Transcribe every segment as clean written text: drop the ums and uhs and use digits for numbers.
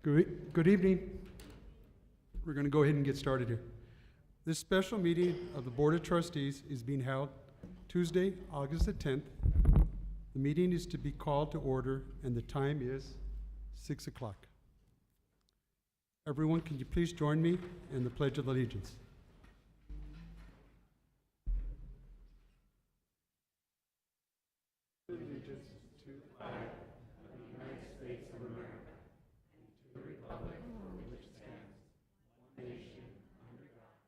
Good evening. We're going to go ahead and get started here. This special meeting of the Board of Trustees is being held Tuesday, August the 10th. The meeting is to be called to order and the time is 6 o'clock. Everyone, can you please join me in the Pledge of Allegiance? Allegiance to the flag of the United States of America and to the republic for which it stands, one nation, under God.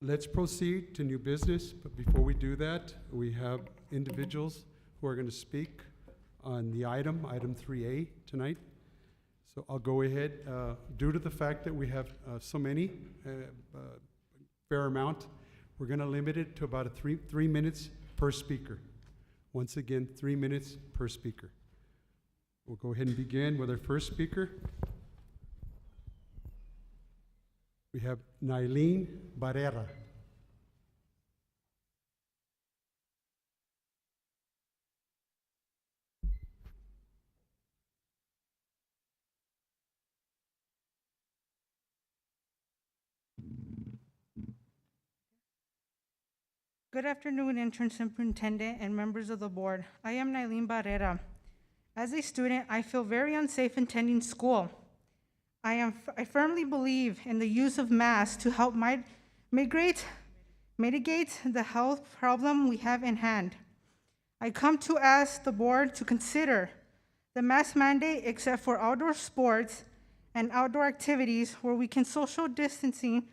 Let's proceed to new business, but before we do that, we have individuals who are going to speak on the item 3A tonight. So I'll go ahead. Due to the fact that we have so many, fair amount, we're going to limit it to about three minutes per speaker. Once again, 3 minutes per speaker. We'll go ahead and begin with our first speaker. We have Nailin Barrera. Good afternoon, Intern Superintendent and members of the board. I am Nailin Barrera. As a student, I feel very unsafe attending school. I firmly believe in the use of masks to help mitigate the health problem we have in hand. I come to ask the board to consider the mask mandate except for outdoor sports and outdoor activities where we can social distancing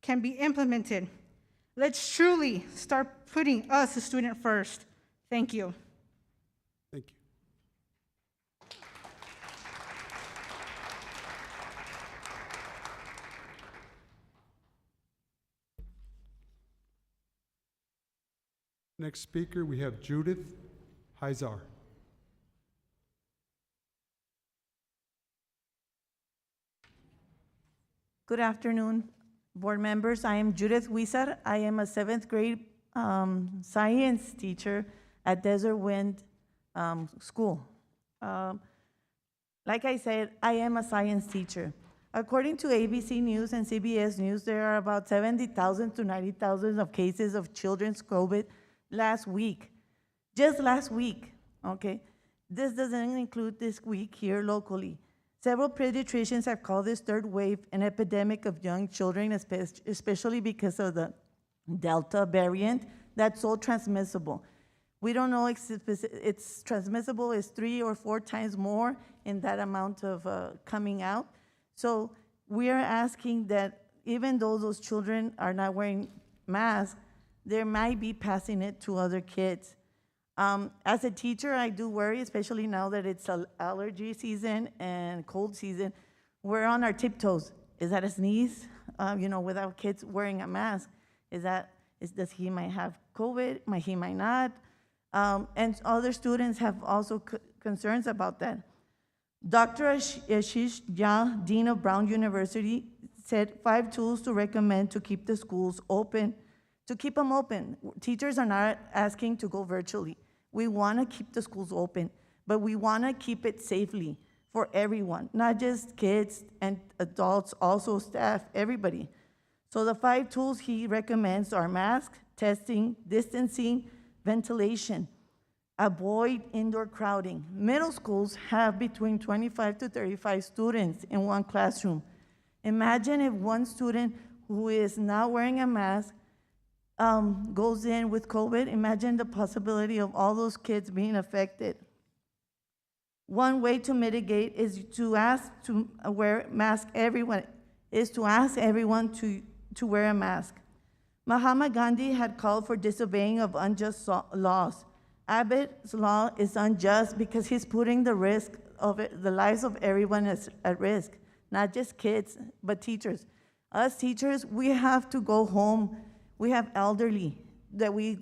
can be implemented. Let's truly start putting us, the student, first. Thank you. Thank you. Next speaker, we have Judith Heizar. Good afternoon, board members. I am Judith Huizar. I am a 7th grade science teacher at Desert Wind School. Like I said, I am a science teacher. According to ABC News and CBS News, there are about 70,000 to 90,000 of cases of children's COVID last week, just last week, okay? This doesn't include this week here locally. Several pediatricians have called this third wave an epidemic of young children, especially because of the Delta variant that's so transmissible. We don't know if it's transmissible is 3 or 4 times more in that amount of coming out. So we are asking that even though those children are not wearing masks, they might be passing it to other kids. As a teacher, I do worry, especially now that it's allergy season and cold season. We're on our tiptoes. Is that a sneeze? Without kids wearing a mask, does he might have COVID? He might not. And other students have also concerns about that. Dr. Ashish Jha, Dean of Brown University, said 5 tools to recommend to keep the schools open. To keep them open. Teachers are not asking to go virtually. We want to keep the schools open, but we want to keep it safely for everyone, not just kids and adults, also staff, everybody. So the 5 tools he recommends are mask, testing, distancing, ventilation, avoid indoor crowding. Middle schools have between 25 to 35 students in one classroom. Imagine if one student who is not wearing a mask goes in with COVID. Imagine the possibility of all those kids being affected. One way to mitigate is to ask to wear mask. Everyone is to ask everyone to wear a mask. Mahatma Gandhi had called for disobeying of unjust laws. Abbott's law is unjust because he's putting the lives of everyone at risk, not just kids, but teachers. Us teachers, we have to go home. We have elderly that we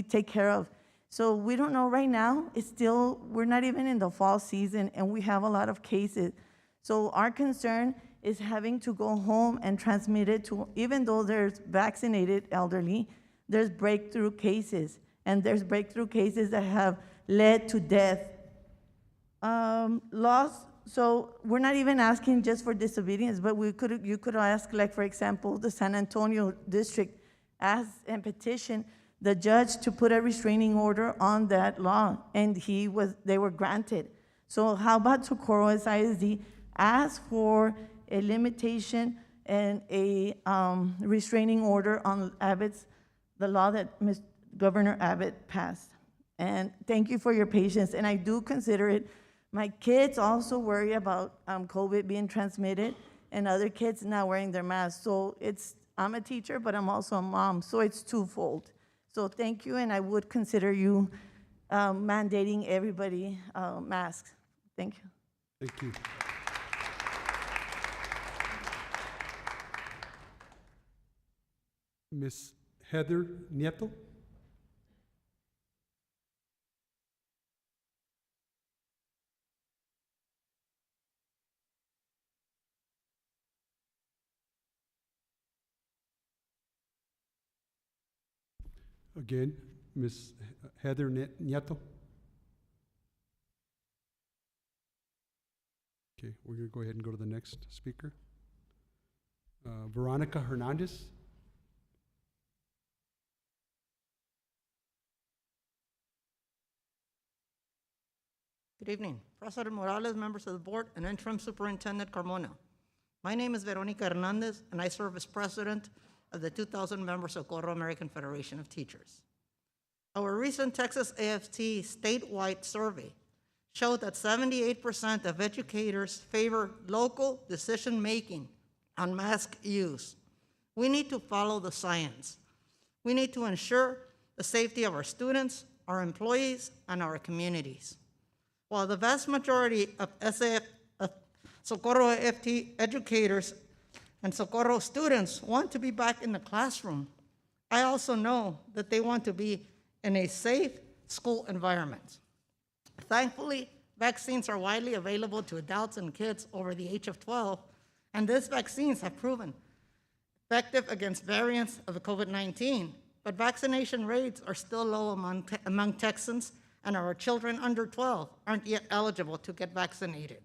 take care of. So we don't know right now. It's still, we're not even in the fall season, and we have a lot of cases. So our concern is having to go home and transmit it to, even though there's vaccinated elderly, there's breakthrough cases, and there's breakthrough cases that have led to death. Laws, so we're not even asking just for disobedience, but you could ask, like, for example, the San Antonio district asked and petitioned the judge to put a restraining order on that law, and they were granted. So how about Socorro ISD ask for a limitation and a restraining order on the law that Governor Abbott passed? And thank you for your patience, and I do consider it. My kids also worry about COVID being transmitted and other kids not wearing their masks. So I'm a teacher, but I'm also a mom, so it's twofold. So thank you, and I would consider you mandating everybody masks. Thank you. Thank you. Ms. Heather Nieto? Again, Ms. Heather Nieto? Okay, we're gonna go ahead and go to the next speaker. Veronica Hernandez? Good evening, President Morales, members of the board, and Interim Superintendent Carmona. My name is Veronica Hernandez, and I serve as president of the 2,000-member Socorro American Federation of Teachers. Our recent Texas AFT statewide survey showed that 78% of educators favor local decision-making on mask use. We need to follow the science. We need to ensure the safety of our students, our employees, and our communities. While the vast majority of Socorro AFT educators and Socorro students want to be back in the classroom, I also know that they want to be in a safe school environment. Thankfully, vaccines are widely available to adults and kids over the age of 12, and these vaccines have proven effective against variants of COVID-19, but vaccination rates are still low among Texans, and our children under 12 aren't yet eligible to get vaccinated.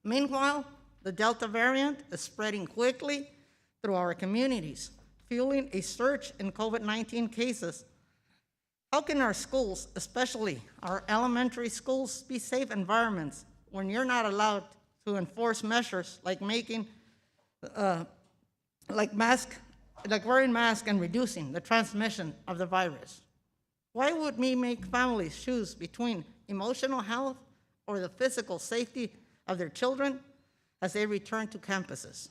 Meanwhile, the Delta variant is spreading quickly through our communities, fueling a surge in COVID-19 cases. How can our schools, especially our elementary schools, be safe environments when you're not allowed to enforce measures like wearing masks and reducing the transmission of the virus? Why would we make families choose between emotional health or the physical safety of their children as they return to campuses?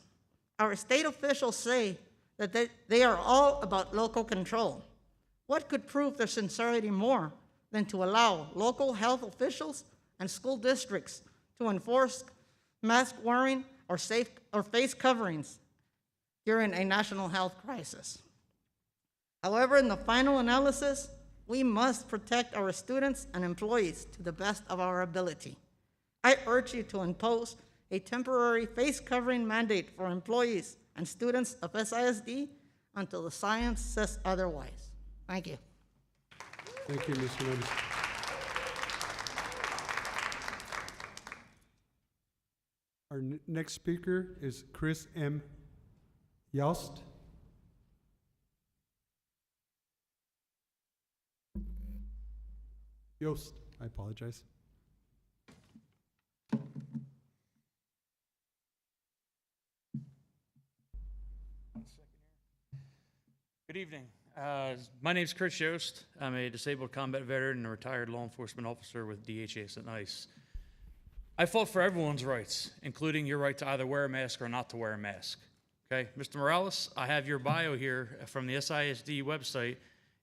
Our state officials say that they are all about local control. What could prove their sincerity more than to allow local health officials and school districts to enforce mask wearing or face coverings during a national health crisis? However, in the final analysis, we must protect our students and employees to the best of our ability. I urge you to impose a temporary face covering mandate for employees and students of SISD until the science says otherwise. Thank you. Thank you, Ms. Hernandez. Our next speaker is Chris M. Yost. Yost, I apologize. Good evening. My name is Chris Yost. I'm a disabled combat veteran and a retired law enforcement officer with DHS at NICE. I fought for everyone's rights, including your right to either wear a mask or not to wear a mask. Okay, Mr. Morales, I have your bio here from the SISD website,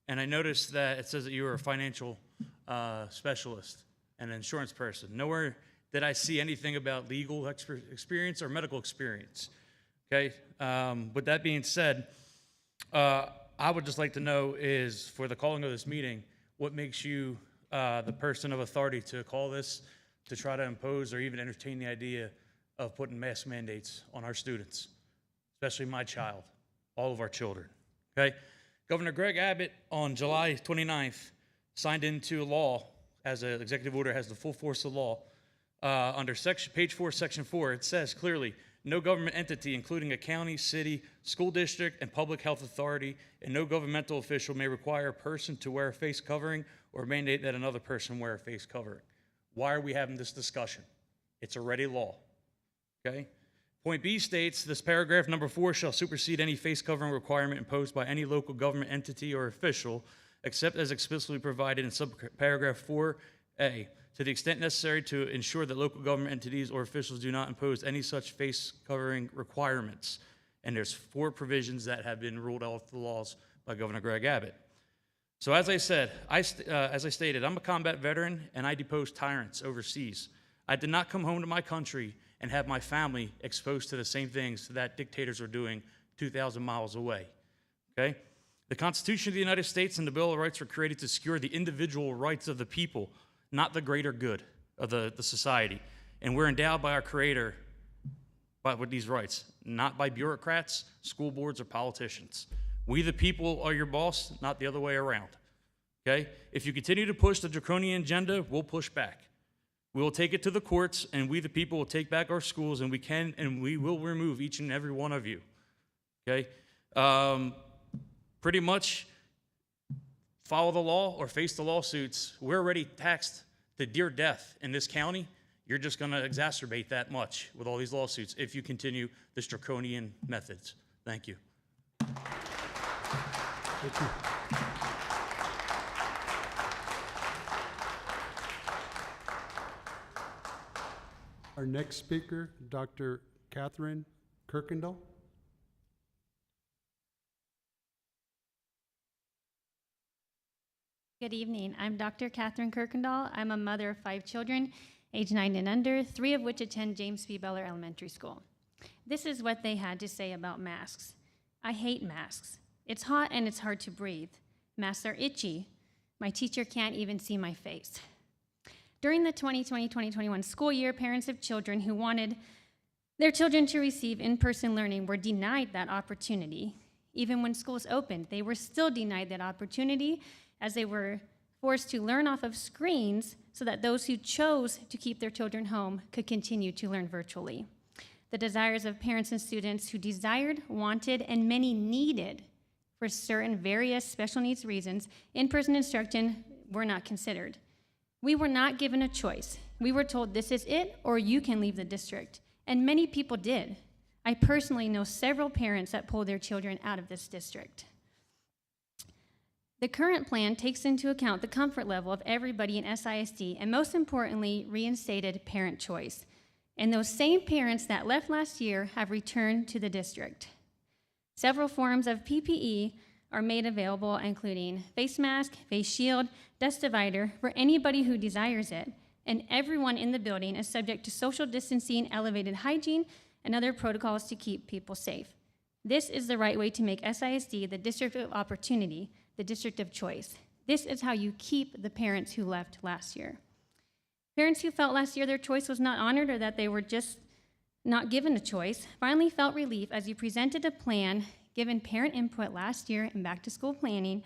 and I noticed that it says that you are a financial specialist and an insurance person. Nowhere did I see anything about legal experience or medical experience. Okay, with that being said, I would just like to know is, for the calling of this meeting, what makes you the person of authority to call this, to try to impose or even entertain the idea of putting mask mandates on our students, especially my child, all of our children, okay? Governor Greg Abbott on July 29th signed into law, as an executive order, has the full force of law. Under page 4, section 4, it says clearly, no government entity, including a county, city, school district, and public health authority, and no governmental official may require a person to wear a face covering or mandate that another person wear a face covering. Why are we having this discussion? It's already law, okay? Point B states, this paragraph number 4 shall supersede any face covering requirement imposed by any local government entity or official, except as explicitly provided in subparagraph 4A, to the extent necessary to ensure that local government entities or officials do not impose any such face covering requirements. And there's 4 provisions that have been ruled off the laws by Governor Greg Abbott. So as I said, as I stated, I'm a combat veteran and I deposed tyrants overseas. I did not come home to my country and have my family exposed to the same things that dictators are doing 2,000 miles away, okay? The Constitution of the United States and the Bill of Rights were created to secure the individual rights of the people, not the greater good of the society. And we're endowed by our Creator with these rights, not by bureaucrats, school boards, or politicians. We the people are your boss, not the other way around, okay? If you continue to push the draconian agenda, we'll push back. We will take it to the courts, and we the people will take back our schools, and we will remove each and every one of you, okay? Pretty much follow the law or face the lawsuits. We're already taxed to near death in this county. You're just going to exacerbate that much with all these lawsuits if you continue this draconian methods. Thank you. Thank you. Our next speaker, Dr. Catherine Kirkendall. Good evening. I'm Dr. Catherine Kirkendall. I'm a mother of 5 children, age 9 and under, 3 of which attend James B. Beller Elementary School. This is what they had to say about masks. I hate masks. It's hot and it's hard to breathe. Masks are itchy. My teacher can't even see my face. During the 2020-2021 school year, parents of children who wanted their children to receive in-person learning were denied that opportunity. Even when schools opened, they were still denied that opportunity as they were forced to learn off of screens so that those who chose to keep their children home could continue to learn virtually. The desires of parents and students who desired, wanted, and many needed, for certain various special needs reasons, in-person instruction were not considered. We were not given a choice. We were told this is it or you can leave the district, and many people did. I personally know several parents that pulled their children out of this district. The current plan takes into account the comfort level of everybody in SISD, and most importantly, reinstated parent choice. And those same parents that left last year have returned to the district. Several forms of PPE are made available, including face mask, face shield, dust divider, for anybody who desires it, and everyone in the building is subject to social distancing, elevated hygiene, and other protocols to keep people safe. This is the right way to make SISD the district of opportunity, the district of choice. This is how you keep the parents who left last year. Parents who felt last year their choice was not honored or that they were just not given a choice finally felt relief as you presented a plan, given parent input last year in back to school planning,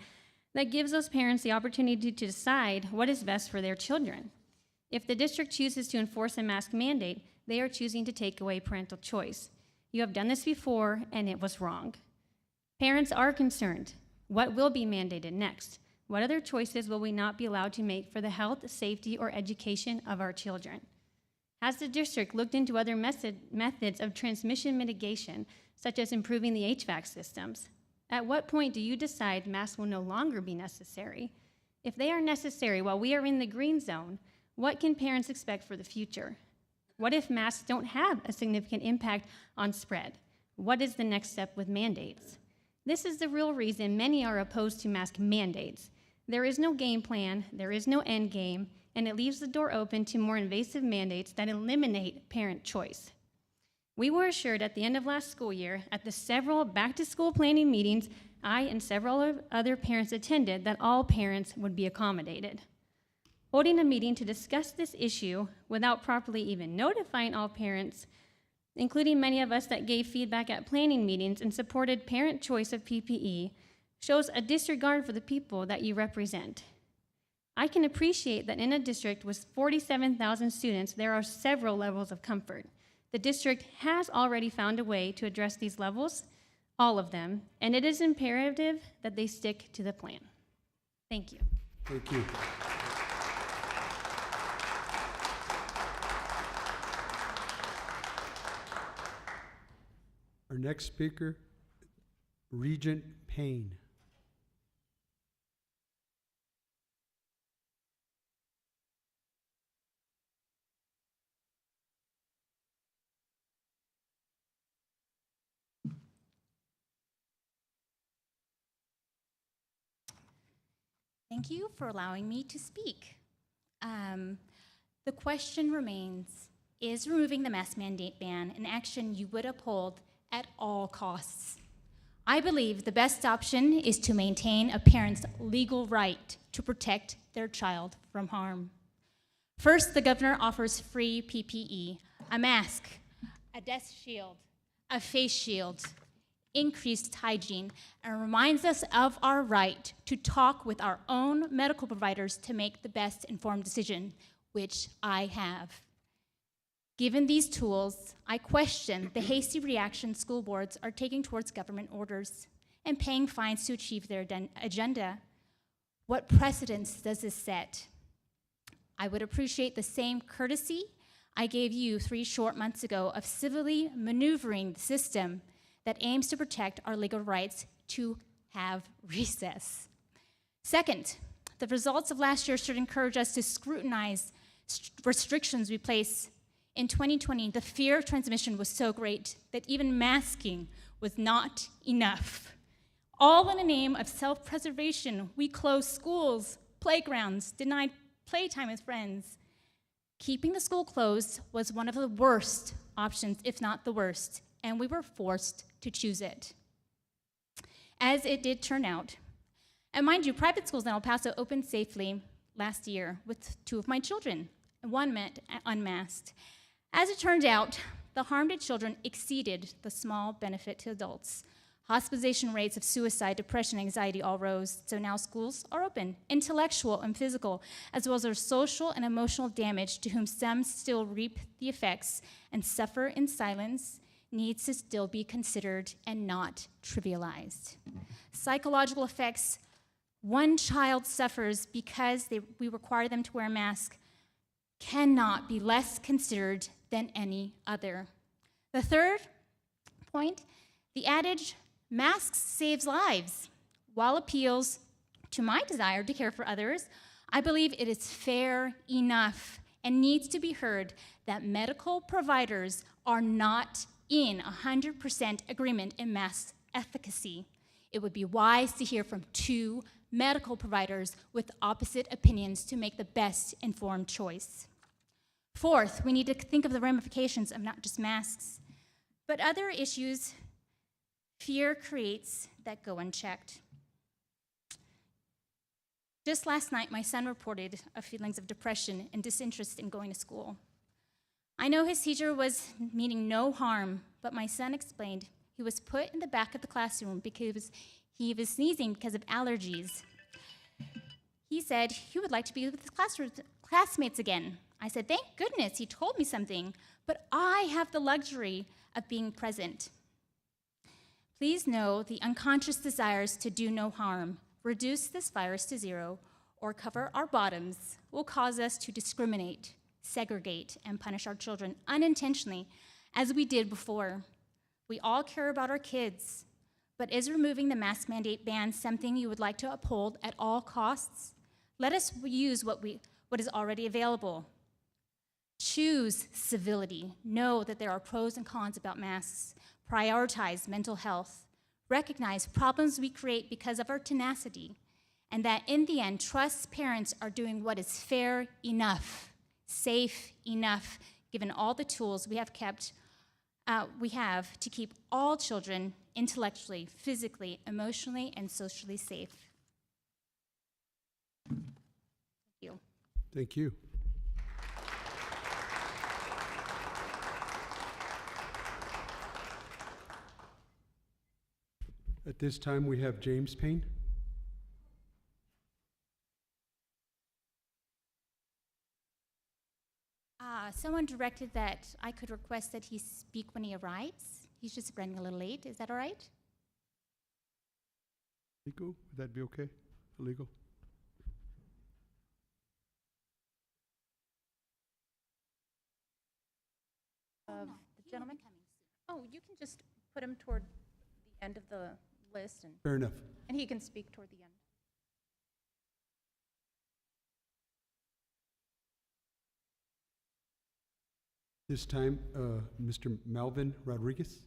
that gives those parents the opportunity to decide what is best for their children. If the district chooses to enforce a mask mandate, they are choosing to take away parental choice. You have done this before, and it was wrong. Parents are concerned. What will be mandated next? What other choices will we not be allowed to make for the health, safety, or education of our children? Has the district looked into other methods of transmission mitigation, such as improving the HVAC systems? At what point do you decide masks will no longer be necessary? If they are necessary while we are in the green zone, what can parents expect for the future? What if masks don't have a significant impact on spread? What is the next step with mandates? This is the real reason many are opposed to mask mandates. There is no game plan, there is no end game, and it leaves the door open to more invasive mandates that eliminate parent choice. We were assured at the end of last school year, at the several back-to-school planning meetings I and several other parents attended, that all parents would be accommodated. Holding a meeting to discuss this issue without properly even notifying all parents, including many of us that gave feedback at planning meetings and supported parent choice of PPE, shows a disregard for the people that you represent. I can appreciate that in a district with 47,000 students, there are several levels of comfort. The district has already found a way to address these levels, all of them, and it is imperative that they stick to the plan. Thank you. Thank you. Our next speaker, Regent Payne. Thank you for allowing me to speak. The question remains, is removing the mask mandate ban an action you would uphold at all costs? I believe the best option is to maintain a parent's legal right to protect their child from harm. First, the governor offers free PPE, a mask, a desk shield, a face shield, increased hygiene, and reminds us of our right to talk with our own medical providers to make the best informed decision, which I have. Given these tools, I question the hasty reaction school boards are taking towards government orders and paying fines to achieve their agenda. What precedence does this set? I would appreciate the same courtesy I gave you 3 short months ago of civilly maneuvering the system that aims to protect our legal rights to have recess. Second, the results of last year should encourage us to scrutinize restrictions we place. In 2020, the fear of transmission was so great that even masking was not enough. All in the name of self-preservation, we closed schools, playgrounds, denied playtime with friends. Keeping the school closed was one of the worst options, if not the worst, and we were forced to choose it. As it did turn out, and mind you, private schools in El Paso opened safely last year with 2 of my children, and 1 met unmasked. As it turned out, the harm to children exceeded the small benefit to adults. Hospitalization rates of suicide, depression, anxiety all rose, so now schools are open. Intellectual and physical, as well as their social and emotional damage, to whom some still reap the effects and suffer in silence, needs to still be considered and not trivialized. Psychological effects one child suffers because we require them to wear a mask cannot be less considered than any other. The third point, the adage, masks saves lives, while appeals to my desire to care for others, I believe it is fair enough and needs to be heard that medical providers are not in 100% agreement in mask efficacy. It would be wise to hear from 2 medical providers with opposite opinions to make the best informed choice. Fourth, we need to think of the ramifications of not just masks, but other issues fear creates that go unchecked. Just last night, my son reported feelings of depression and disinterest in going to school. I know his teacher was meaning no harm, but my son explained he was put in the back of the classroom because he was sneezing because of allergies. He said he would like to be with his classmates again. I said, thank goodness he told me something, but I have the luxury of being present. Please know the unconscious desires to do no harm, reduce this virus to 0, or cover our bottoms will cause us to discriminate, segregate, and punish our children unintentionally, as we did before. We all care about our kids, but is removing the mask mandate ban something you would like to uphold at all costs? Let us use what is already available. Choose civility. Know that there are pros and cons about masks. Prioritize mental health. Recognize problems we create because of our tenacity, and that in the end, trust parents are doing what is fair enough, safe enough, given all the tools we have kept we have to keep all children intellectually, physically, emotionally, and socially safe. Thank you. Thank you. At this time, we have James Payne. Someone directed that I could request that he speak when he arrives. He's just running a little late. Is that all right? Legal? Would that be okay? Illegal? The gentleman? Oh, you can just put him toward the end of the list, Fair enough. and he can speak toward the end. This time, Mr. Melvin Rodriguez.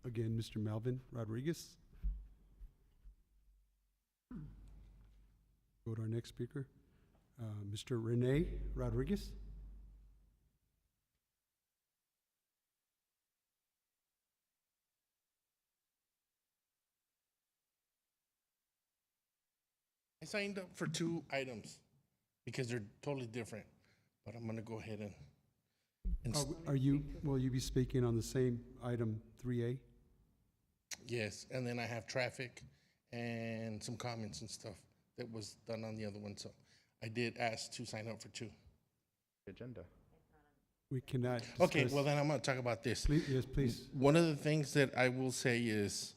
Again, Mr. Melvin Rodriguez. Go to our next speaker, Mr. Rene Rodriguez. I signed up for 2 items because they're totally different, but I'm gonna go ahead and Will you be speaking on the same item 3A? yes, and then I have traffic and some comments and stuff that was done on the other one, so I did ask to sign up for 2. Agenda. We cannot Okay, discuss- well then I'm gonna talk about this. Yes, please. One of the things that I will say is,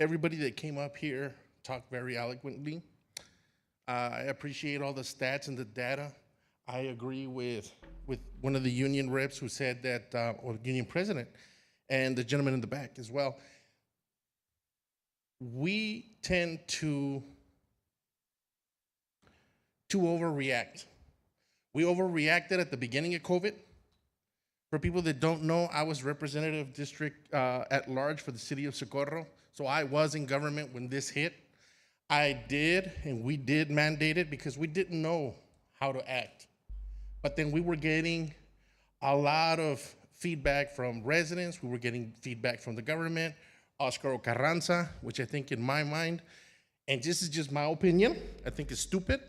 everybody that came up here talked very eloquently. I appreciate all the stats and the data. I agree with one of the union reps who said that, or union president, and the gentleman in the back as well. We tend to overreact. We overreacted at the beginning of COVID. For people that don't know, I was representative district at large for the city of Socorro. So I was in government when this hit. I did, and we did mandate it because we didn't know how to act. But then we were getting a lot of feedback from residents. We were getting feedback from the government, Oscar Carranza, which I think in my mind, and this is just my opinion, I think is stupid.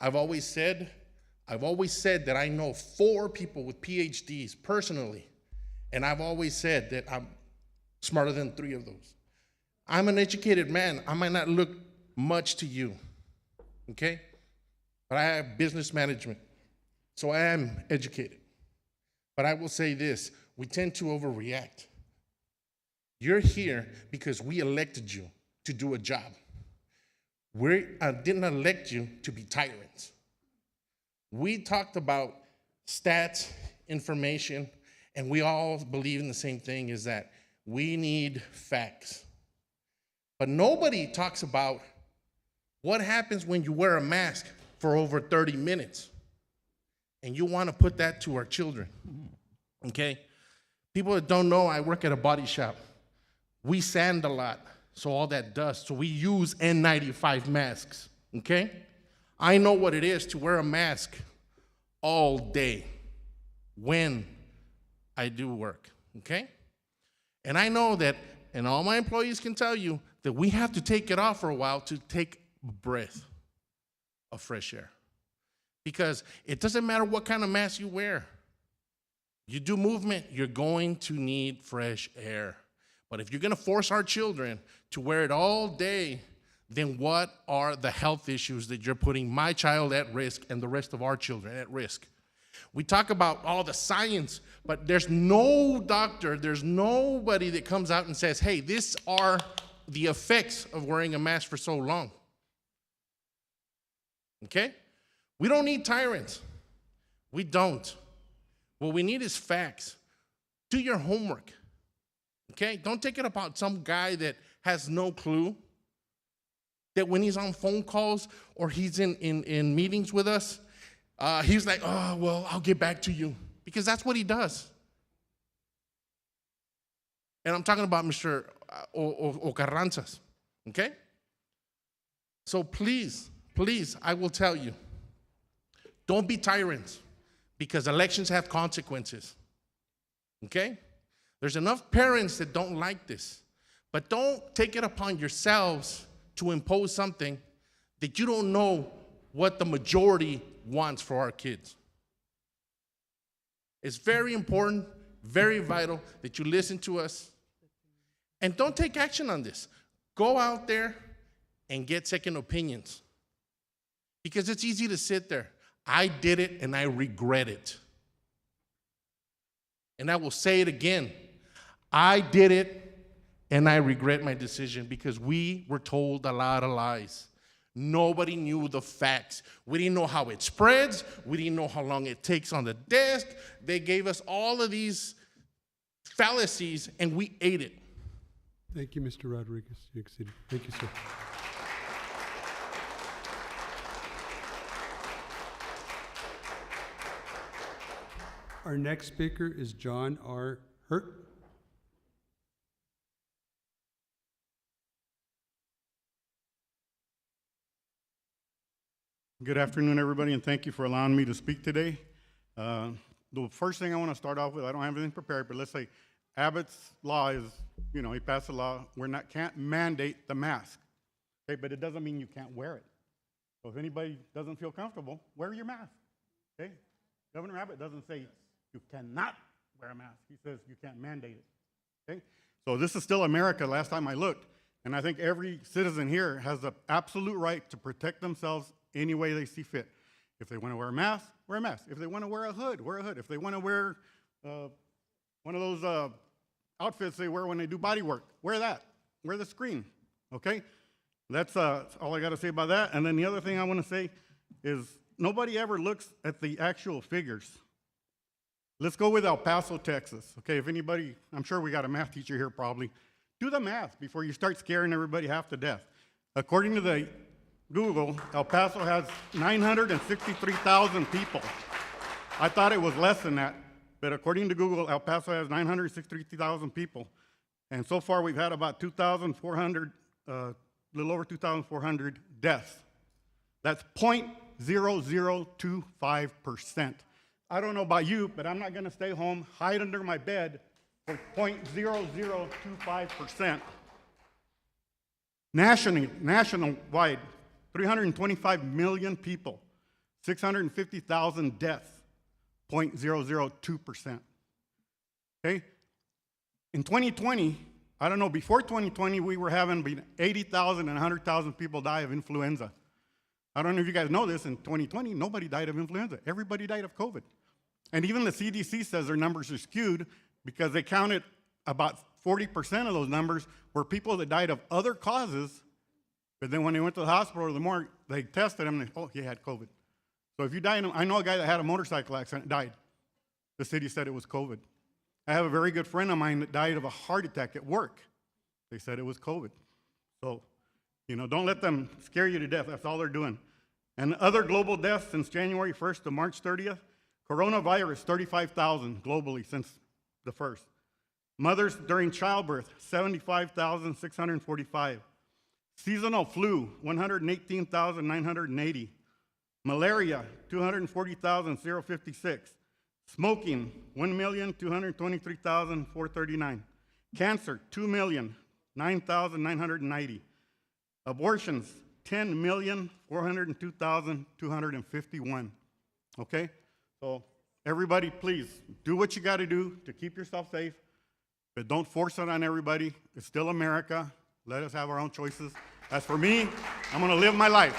I've always said that I know 4 people with PhDs personally, and I've always said that I'm smarter than 3 of those. I'm an educated man. I might not look much to you, okay? But I have business management, so I am educated. But I will say this, we tend to overreact. You're here because we elected you to do a job. We didn't elect you to be tyrants. We talked about stats, information, and we all believe in the same thing, is that we need facts. But nobody talks about what happens when you wear a mask for over 30 minutes and you want to put that to our children, okay? People that don't know, I work at a body shop. We sand a lot, so all that dust, so we use N95 masks, okay? I know what it is to wear a mask all day when I do work, okay? And I know that, and all my employees can tell you, that we have to take it off for a while to take a breath of fresh air. Because it doesn't matter what kind of mask you wear. You do movement, you're going to need fresh air. But if you're gonna force our children to wear it all day, then what are the health issues that you're putting my child at risk and the rest of our children at risk? We talk about all the science, but there's no doctor, there's nobody that comes out and says, hey, these are the effects of wearing a mask for so long. Okay? We don't need tyrants. We don't. What we need is facts. Do your homework. Okay? Don't take it about some guy that has no clue. That when he's on phone calls or he's in meetings with us, he's like, oh, well, I'll get back to you. Because that's what he does. And I'm talking about Mr. Carranzas, okay? So please, please, I will tell you, don't be tyrants, because elections have consequences. Okay? There's enough parents that don't like this, but don't take it upon yourselves to impose something that you don't know what the majority wants for our kids. It's very important, very vital that you listen to us, and don't take action on this. Go out there and get second opinions, because it's easy to sit there. I did it and I regret it. And I will say it again. I did it and I regret my decision, because we were told a lot of lies. Nobody knew the facts. We didn't know how it spreads. We didn't know how long it takes on the desk. They gave us all of these fallacies and we ate it. Thank you, Mr. Rodriguez. You exceeded. Thank you, sir. Our next speaker is John R. Hurt. Good afternoon, everybody, and thank you for allowing me to speak today. The first thing I want to start off with, I don't have anything prepared, but let's say Abbott's law is, he passed a law where can't mandate the mask, okay? But it doesn't mean you can't wear it. So if anybody doesn't feel comfortable, wear your mask, okay? Governor Abbott doesn't say you cannot wear a mask. He says you can't mandate it, okay? So this is still America, last time I looked, and I think every citizen here has the absolute right to protect themselves any way they see fit. If they want to wear a mask, wear a mask. If they want to wear a hood, wear a hood. If they want to wear one of those outfits they wear when they do body work, wear that. Wear the screen, okay? That's all I got to say about that. And then the other thing I want to say is nobody ever looks at the actual figures. Let's go with El Paso, Texas. Okay, if anybody, I'm sure we got a math teacher here probably. Do the math before you start scaring everybody half to death. According to the Google, El Paso has 963,000 people. I thought it was less than that, but according to Google, El Paso has 963,000 people. And so far, we've had about 2,400, a little over 2,400 deaths. That's 0.0025%. I don't know about you, but I'm not gonna stay home, hide under my bed for 0.0025%. Nationwide, 325 million people, 650,000 deaths, 0.002%. Okay? In 2020, I don't know, before 2020, we were having 80,000 and 100,000 people die of influenza. I don't know if you guys know this, in 2020, nobody died of influenza. Everybody died of COVID. And even the CDC says their numbers are skewed because they counted about 40% of those numbers were people that died of other causes. But then when they went to the hospital or the morgue, they tested him and he had COVID. So if you die, I know a guy that had a motorcycle accident, died. The city said it was COVID. I have a very good friend of mine that died of a heart attack at work. They said it was COVID. So, don't let them scare you to death. That's all they're doing. And other global deaths since January 1st to March 30th, coronavirus, 35,000 globally since the 1st. Mothers during childbirth, 75,645. Seasonal flu, 118,980. Malaria, 240,056. Smoking, 1,223,439. Cancer, 2,009,990. Abortions, 10,402,251. Okay? So everybody, please, do what you got to do to keep yourself safe, but don't force it on everybody. It's still America. Let us have our own choices. As for me, I'm going to live my life.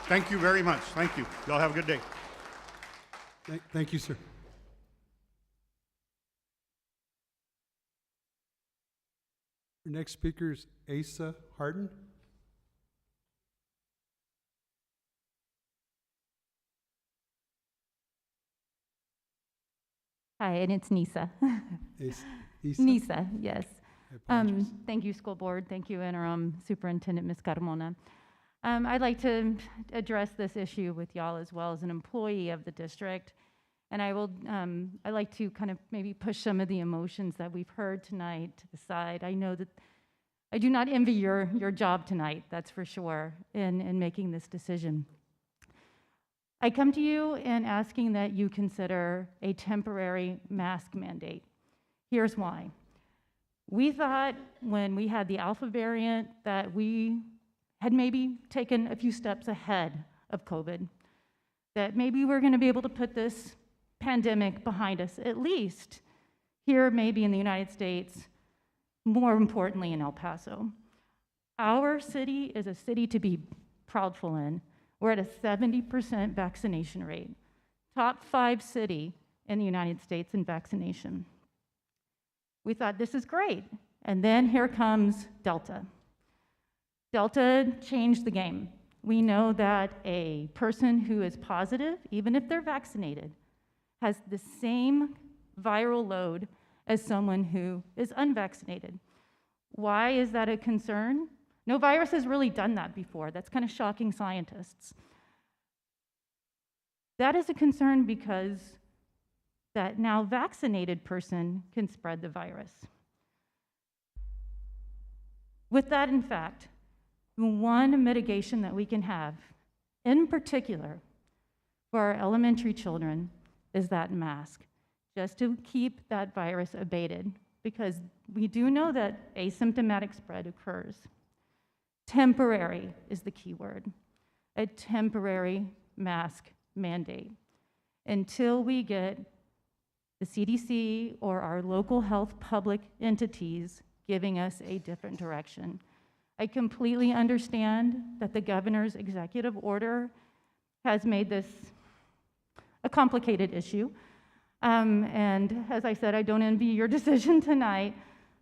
Thank you very much. Thank you. Y'all have a good day. Thank you, sir. Our next speaker is Asa Harden. Hi, and it's Nisa. Isa? Nisa, yes. I apologize. Thank you, school board. Thank you, interim superintendent, Ms. Carmona. I'd like to address this issue with y'all as well as an employee of the district. And I'd like to kind of maybe push some of the emotions that we've heard tonight to the side. I know that I do not envy your job tonight, that's for sure, in making this decision. I come to you in asking that you consider a temporary mask mandate. Here's why. We thought when we had the Alpha variant that we had maybe taken a few steps ahead of COVID, that maybe we're going to be able to put this pandemic behind us, at least here maybe in the United States, more importantly in El Paso. Our city is a city to be proudful in. We're at a 70% vaccination rate, top 5 city in the United States in vaccination. We thought this is great, and then here comes Delta. Delta changed the game. We know that a person who is positive, even if they're vaccinated, has the same viral load as someone who is unvaccinated. Why is that a concern? No virus has really done that before. That's kind of shocking scientists. That is a concern because that now vaccinated person can spread the virus. With that, in fact, one mitigation that we can have, in particular for our elementary children, is that mask, just to keep that virus abated, because we do know that asymptomatic spread occurs. Temporary is the key word, a temporary mask mandate until we get the CDC or our local health public entities giving us a different direction. I completely understand that the governor's executive order has made this a complicated issue. And as I said, I don't envy your decision tonight,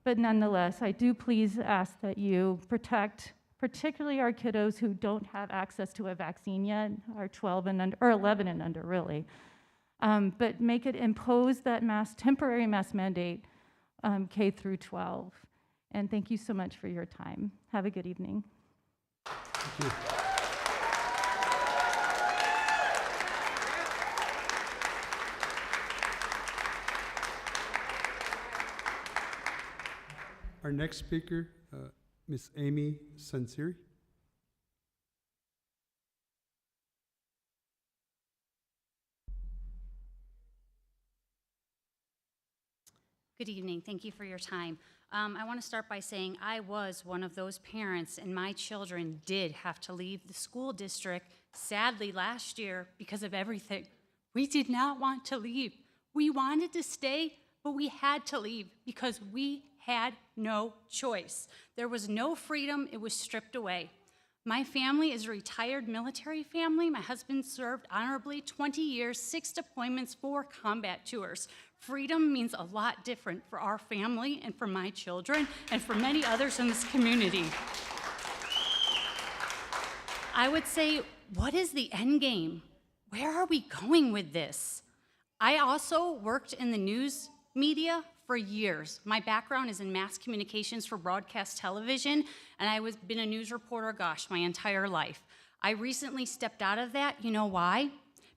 but nonetheless, I do please ask that you protect particularly our kiddos who don't have access to a vaccine yet, are 12 and under, or 11 and under, really. But make it impose that temporary mask mandate K through 12. And thank you so much for your time. Have a good evening. Thank you. Our next speaker, Ms. Amy Sansiri. Good evening. Thank you for your time. I want to start by saying I was one of those parents, and my children did have to leave the school district, sadly, last year because of everything. We did not want to leave. We wanted to stay, but we had to leave because we had no choice. There was no freedom. It was stripped away. My family is a retired military family. My husband served honorably 20 years, 6 deployments, 4 combat tours. Freedom means a lot different for our family and for my children and for many others in this community. I would say, what is the end game? Where are we going with this? I also worked in the news media for years. My background is in mass communications for broadcast television, and I've been a news reporter, gosh, my entire life. I recently stepped out of that. You know why?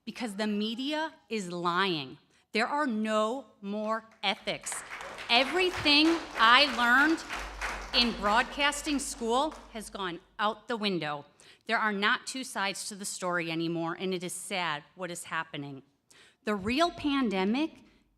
Because the media is lying. There are no more ethics. Everything I learned in broadcasting school has gone out the window. There are not 2 sides to the story anymore, and it is sad what is happening. The real pandemic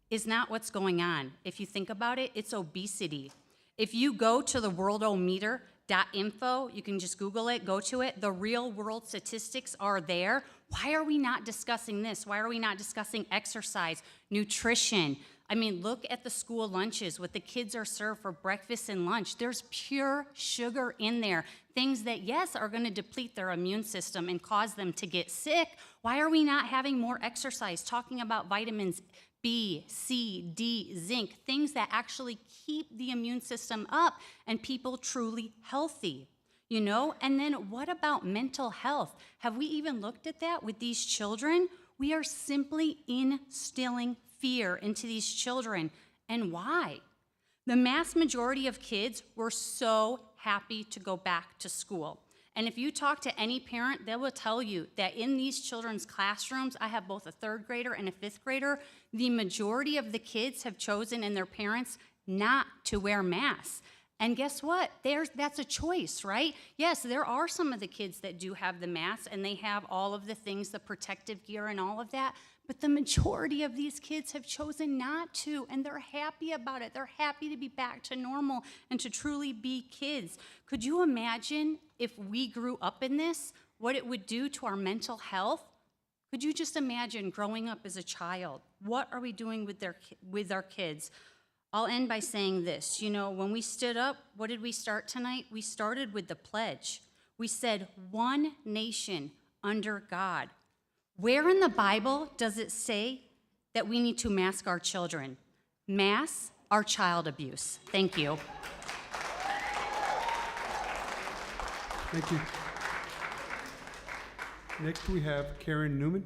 is not what's going on. If you think about it, it's obesity. If you go to the worldometer.info, you can just Google it, go to it, the real world statistics are there. Why are we not discussing this? Why are we not discussing exercise, nutrition? I mean, look at the school lunches, what the kids are served for breakfast and lunch. There's pure sugar in there, things that, yes, are going to deplete their immune system and cause them to get sick. Why are we not having more exercise, talking about vitamins B, C, D, zinc, things that actually keep the immune system up and people truly healthy, you know? And then what about mental health? Have we even looked at that with these children? We are simply instilling fear into these children. And why? The mass majority of kids were so happy to go back to school. And if you talk to any parent, they will tell you that in these children's classrooms, I have both a 3rd grader and a 5th grader, the majority of the kids have chosen and their parents not to wear masks. And guess what? That's a choice, right? Yes, there are some of the kids that do have the masks and they have all of the things, the protective gear and all of that, but the majority of these kids have chosen not to, and they're happy about it. They're happy to be back to normal and to truly be kids. Could you imagine if we grew up in this, what it would do to our mental health? Could you just imagine growing up as a child? What are we doing with our kids? I'll end by saying this. You know, when we stood up, what did we start tonight? We started with the pledge. We said, one nation under God. Where in the Bible does it say that we need to mask our children? Masks are child abuse. Thank you. Thank you. Next, we have Karen Newman.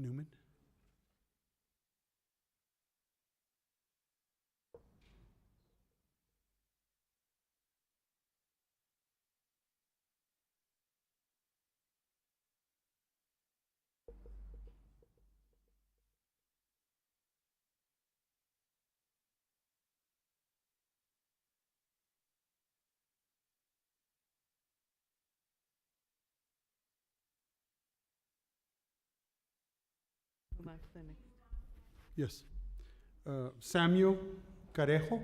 Newman. Yes. Samuel Carejo.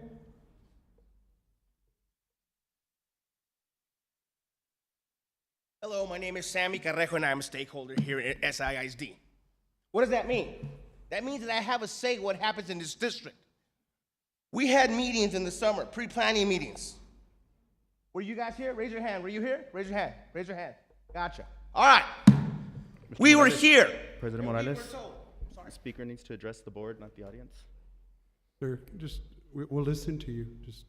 Hello, my name is Sammy Carrejo, and I'm a stakeholder here at SISD. What does that mean? That means that I have a say what happens in this district. We had meetings in the summer, pre-planning meetings. Were you guys here? Raise your hand. Were you here? Raise your hand. Raise your hand. Gotcha. All right. We were here. President And we Morales, were told- the speaker needs to address the board, not the audience. Sir, just, we'll listen to you. Just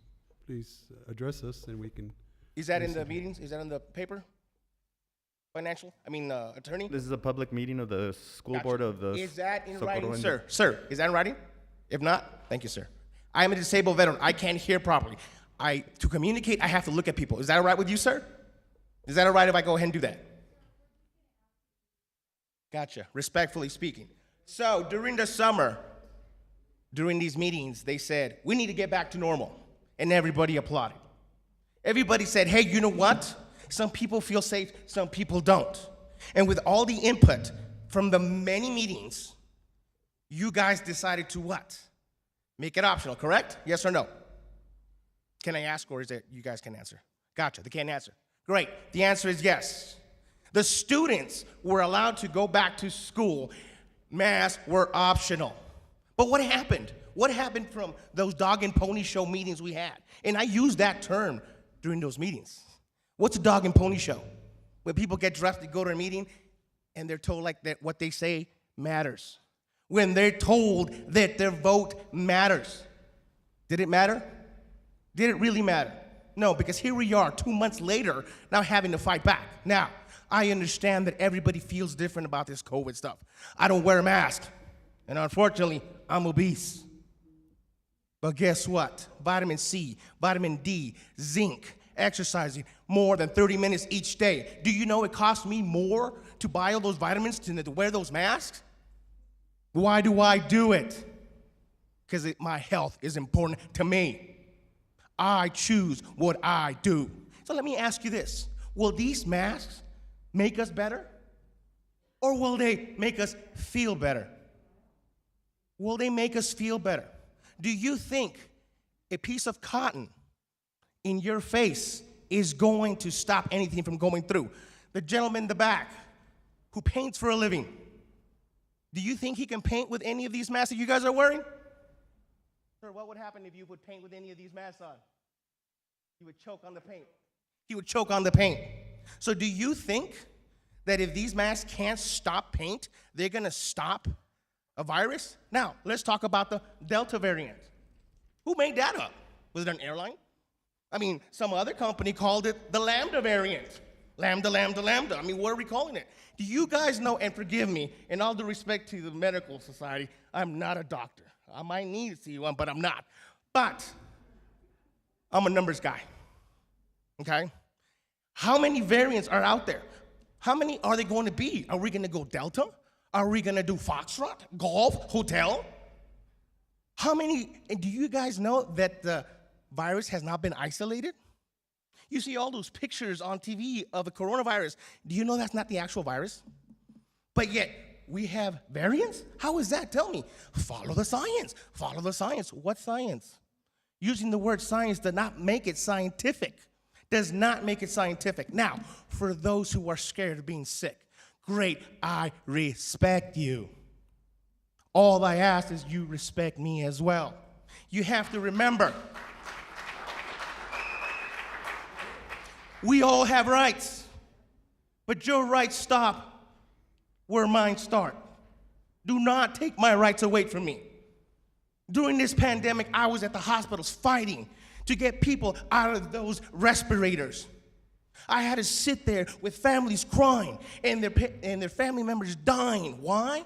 please address us and we can. Is that in listen the to you. meetings? Is that in the paper? Financial? Attorney? This is a public meeting of the school Gotcha. board of the. Is that in Socorro writing, ISD. sir? Sir, is that in writing? If not, thank you, sir. I am a disabled veteran. I can't hear properly. To communicate, I have to look at people. Is that all right with you, sir? Is that all right if I go ahead and do that? Gotcha. Respectfully speaking. So during the summer, during these meetings, they said, we need to get back to normal. And everybody applauded. Everybody said, hey, you know what? Some people feel safe, some people don't. And with all the input from the many meetings, you guys decided to what? Make it optional, correct? Yes or no? Can I ask, or is it you guys can answer? Gotcha, they can't answer. Great, the answer is yes. The students were allowed to go back to school. Masks were optional. But what happened? What happened from those dog and pony show meetings we had? And I used that term during those meetings. What's a dog and pony show? Where people get dressed to go to a meeting and they're told like that what they say matters. When they're told that their vote matters. Did it matter? Did it really matter? No, because here we are 2 months later now having to fight back. Now, I understand that everybody feels different about this COVID stuff. I don't wear a mask, and unfortunately, I'm obese. But guess what? Vitamin C, vitamin D, zinc, exercising more than 30 minutes each day. Do you know it costs me more to buy all those vitamins than to wear those masks? Why do I do it? Because my health is important to me. I choose what I do. So let me ask you this. Will these masks make us better? Or will they make us feel better? Will they make us feel better? Do you think a piece of cotton in your face is going to stop anything from going through? The gentleman in the back who paints for a living, do you think he can paint with any of these masks that you guys are wearing? Sir, what would happen if you would paint with any of these masks on? He would choke on the paint. He would choke on the paint. So do you think that if these masks can't stop paint, they're gonna stop a virus? Now, let's talk about the Delta variant. Who made that up? Was it an airline? I mean, some other company called it the Lambda variant. Lambda, lambda, lambda. I mean, what are we calling it? Do you guys know, and forgive me, in all due respect to the medical society, I'm not a doctor. I might need to see one, but I'm not. But I'm a numbers guy, okay? How many variants are out there? How many are they going to be? Are we going to go Delta? Are we going to do Foxtrot, Golf, Hotel? How many, and do you guys know that the virus has not been isolated? You see all those pictures on TV of the coronavirus. Do you know that's not the actual virus? But yet, we have variants? How is that? Tell me. Follow the science. Follow the science. What science? Using the word science does not make it scientific. Does not make it scientific. Now, for those who are scared of being sick, great, I respect you. All I ask is you respect me as well. You have to remember, we all have rights, but your rights stop where mine start. Do not take my rights away from me. During this pandemic, I was at the hospitals fighting to get people out of those respirators. I had to sit there with families crying and their family members dying. Why?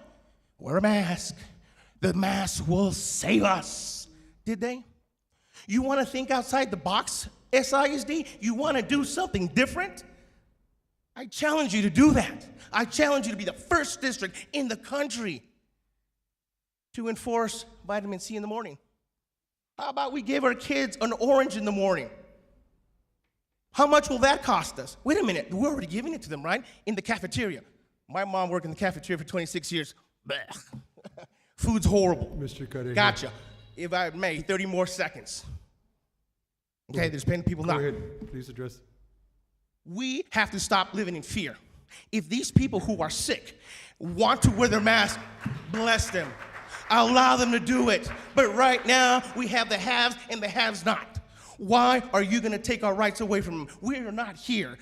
Wear a mask. The mask will save us. Did they? You want to think outside the box, SISD? You want to do something different? I challenge you to do that. I challenge you to be the first district in the country to enforce vitamin C in the morning. How about we give our kids an orange in the morning? How much will that cost us? Wait a minute, we're already giving it to them, right? In the cafeteria. My mom worked in the cafeteria for 26 years. Food's horrible. Mr. Carreño. Gotcha. If I may, 30 more seconds. Okay, there's plenty of people Go not. ahead, please address. We have to stop living in fear. If these people who are sick want to wear their mask, bless them. Allow them to do it. But right now, we have the haves and the haves not. Why are you going to take our rights away from them? We are not here.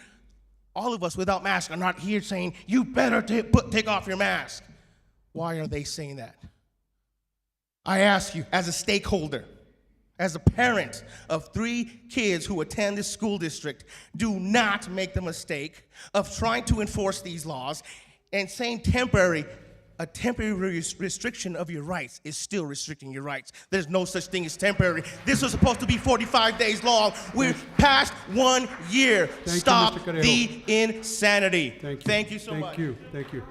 All of us without masks are not here saying, you better take off your mask. Why are they saying that? I ask you, as a stakeholder, as a parent of 3 kids who attend this school district, do not make the mistake of trying to enforce these laws and saying a temporary restriction of your rights is still restricting your rights. There's no such thing as temporary. This was supposed to be 45 days long. We're past 1 year. Stop the insanity. Thank you. Thank you so much. Thank you. Thank you.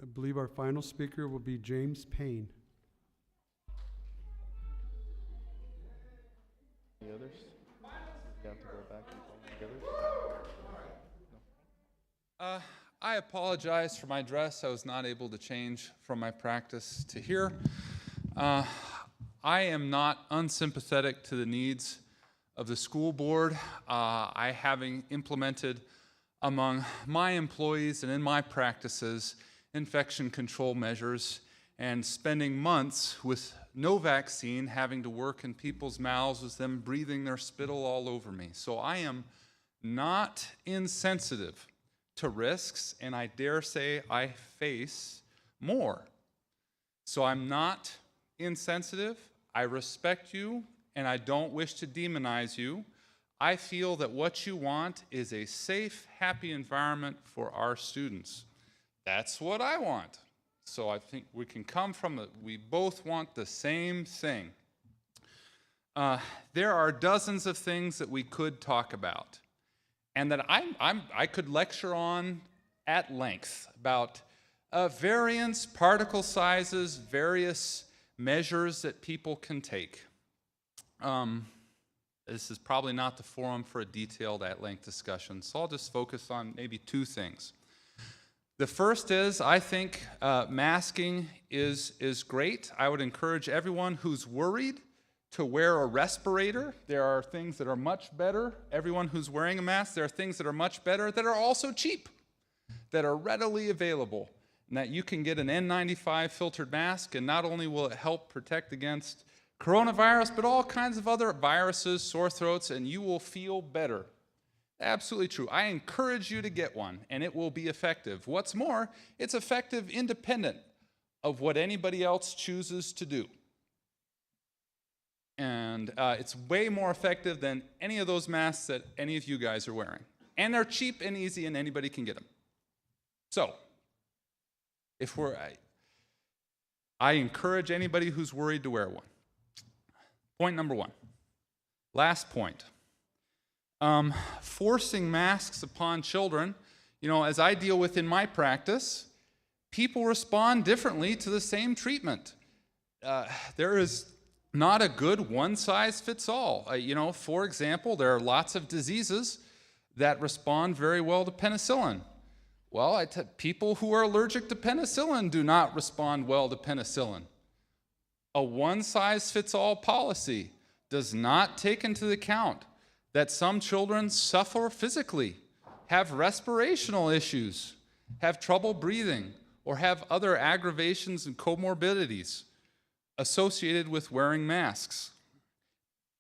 I believe our final speaker will be James Payne. Any others? You have to go back and call the others? I apologize for my dress. I was not able to change from my practice to here. I am not unsympathetic to the needs of the school board. I having implemented among my employees and in my practices infection control measures and spending months with no vaccine, having to work in people's mouths with them breathing their spittle all over me. So I am not insensitive to risks, and I dare say I face more. So I'm not insensitive. I respect you, and I don't wish to demonize you. I feel that what you want is a safe, happy environment for our students. That's what I want. So I think we can come from it. We both want the same thing. There are dozens of things that we could talk about, and that I could lecture on at length about variance, particle sizes, various measures that people can take. This is probably not the forum for a detailed at-length discussion, so I'll just focus on maybe 2 things. The first is, I think masking is great. I would encourage everyone who's worried to wear a respirator. There are things that are much better. Everyone who's wearing a mask, there are things that are much better that are also cheap, that are readily available, and that you can get an N95 filtered mask, and not only will it help protect against coronavirus, but all kinds of other viruses, sore throats, and you will feel better. Absolutely true. I encourage you to get one, and it will be effective. What's more, it's effective independent of what anybody else chooses to do. And it's way more effective than any of those masks that any of you guys are wearing. And they're cheap and easy, and anybody can get them. So, I encourage anybody who's worried to wear one. Point number one. Last point. Forcing masks upon children, as I deal with in my practice, people respond differently to the same treatment. There is not a good one-size-fits-all. For example, there are lots of diseases that respond very well to penicillin. Well, people who are allergic to penicillin do not respond well to penicillin. A one-size-fits-all policy does not take into account that some children suffer physically, have respirational issues, have trouble breathing, or have other aggravations and comorbidities associated with wearing masks.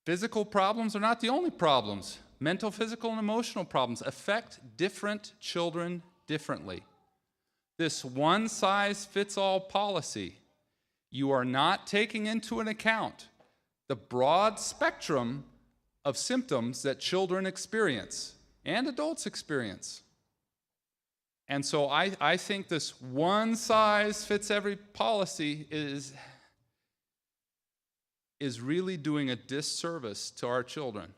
Physical problems are not the only problems. Mental, physical, and emotional problems affect different children differently. This one-size-fits-all policy, you are not taking into account the broad spectrum of symptoms that children experience and adults experience. And so I think this one-size-fits-every policy is really doing a disservice to our children.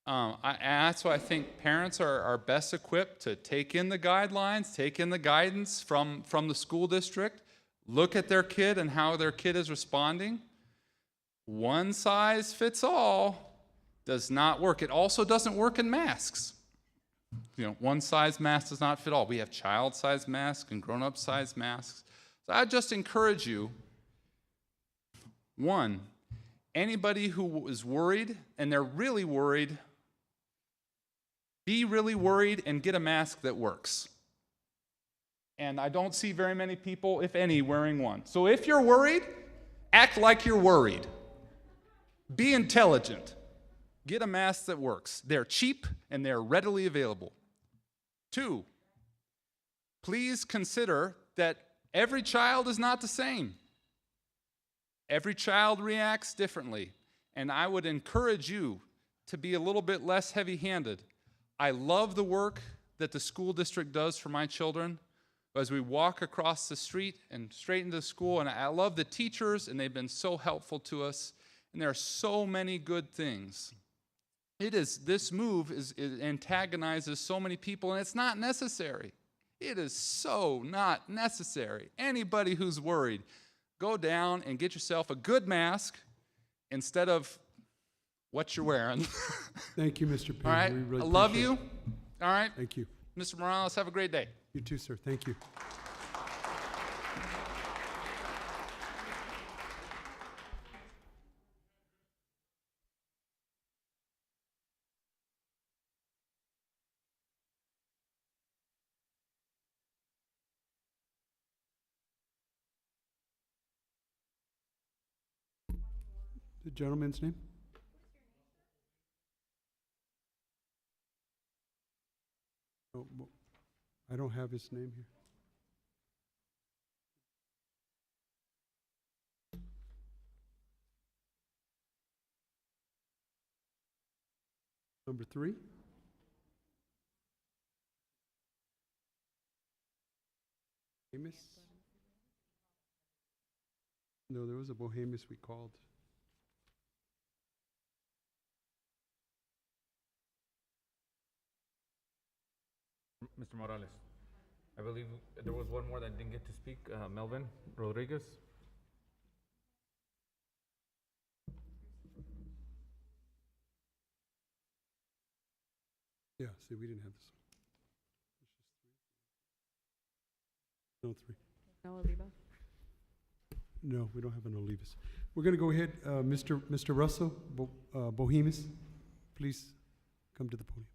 That's why I think parents are best equipped to take in the guidelines, take in the guidance from the school district, look at their kid and how their kid is responding. One size fits all does not work. It also doesn't work in masks. One size mask does not fit all. We have child-sized masks and grown-up size masks. So I just encourage you, one, anybody who is worried, and they're really worried, be really worried and get a mask that works. And I don't see very many people, if any, wearing one. So if you're worried, act like you're worried. Be intelligent. Get a mask that works. They're cheap and they're readily available. 2, please consider that every child is not the same. Every child reacts differently. And I would encourage you to be a little bit less heavy-handed. I love the work that the school district does for my children as we walk across the street and straight into school. And I love the teachers, and they've been so helpful to us. And there are so many good things. This move antagonizes so many people, and it's not necessary. It is so not necessary. Anybody who's worried, go down and get yourself a good mask instead of what you're wearing. Thank you, Mr. Payne. All right, We really I love appreciate you. it. All right. Thank you. Mr. Morales, have a great day. You too, sir. Thank you. The gentleman's name? Oh, I don't have his name here. Number 3? Bohemus? No, there was a Bohemus we called. Mr. Morales, I believe there was one more that didn't get to speak, Melvin Rodriguez. Yeah, see, we didn't have this one. No, 3. No, Oliva. No, we don't have an Olivas. We're going to go ahead, Mr. Russell Bohemus, please come to the podium.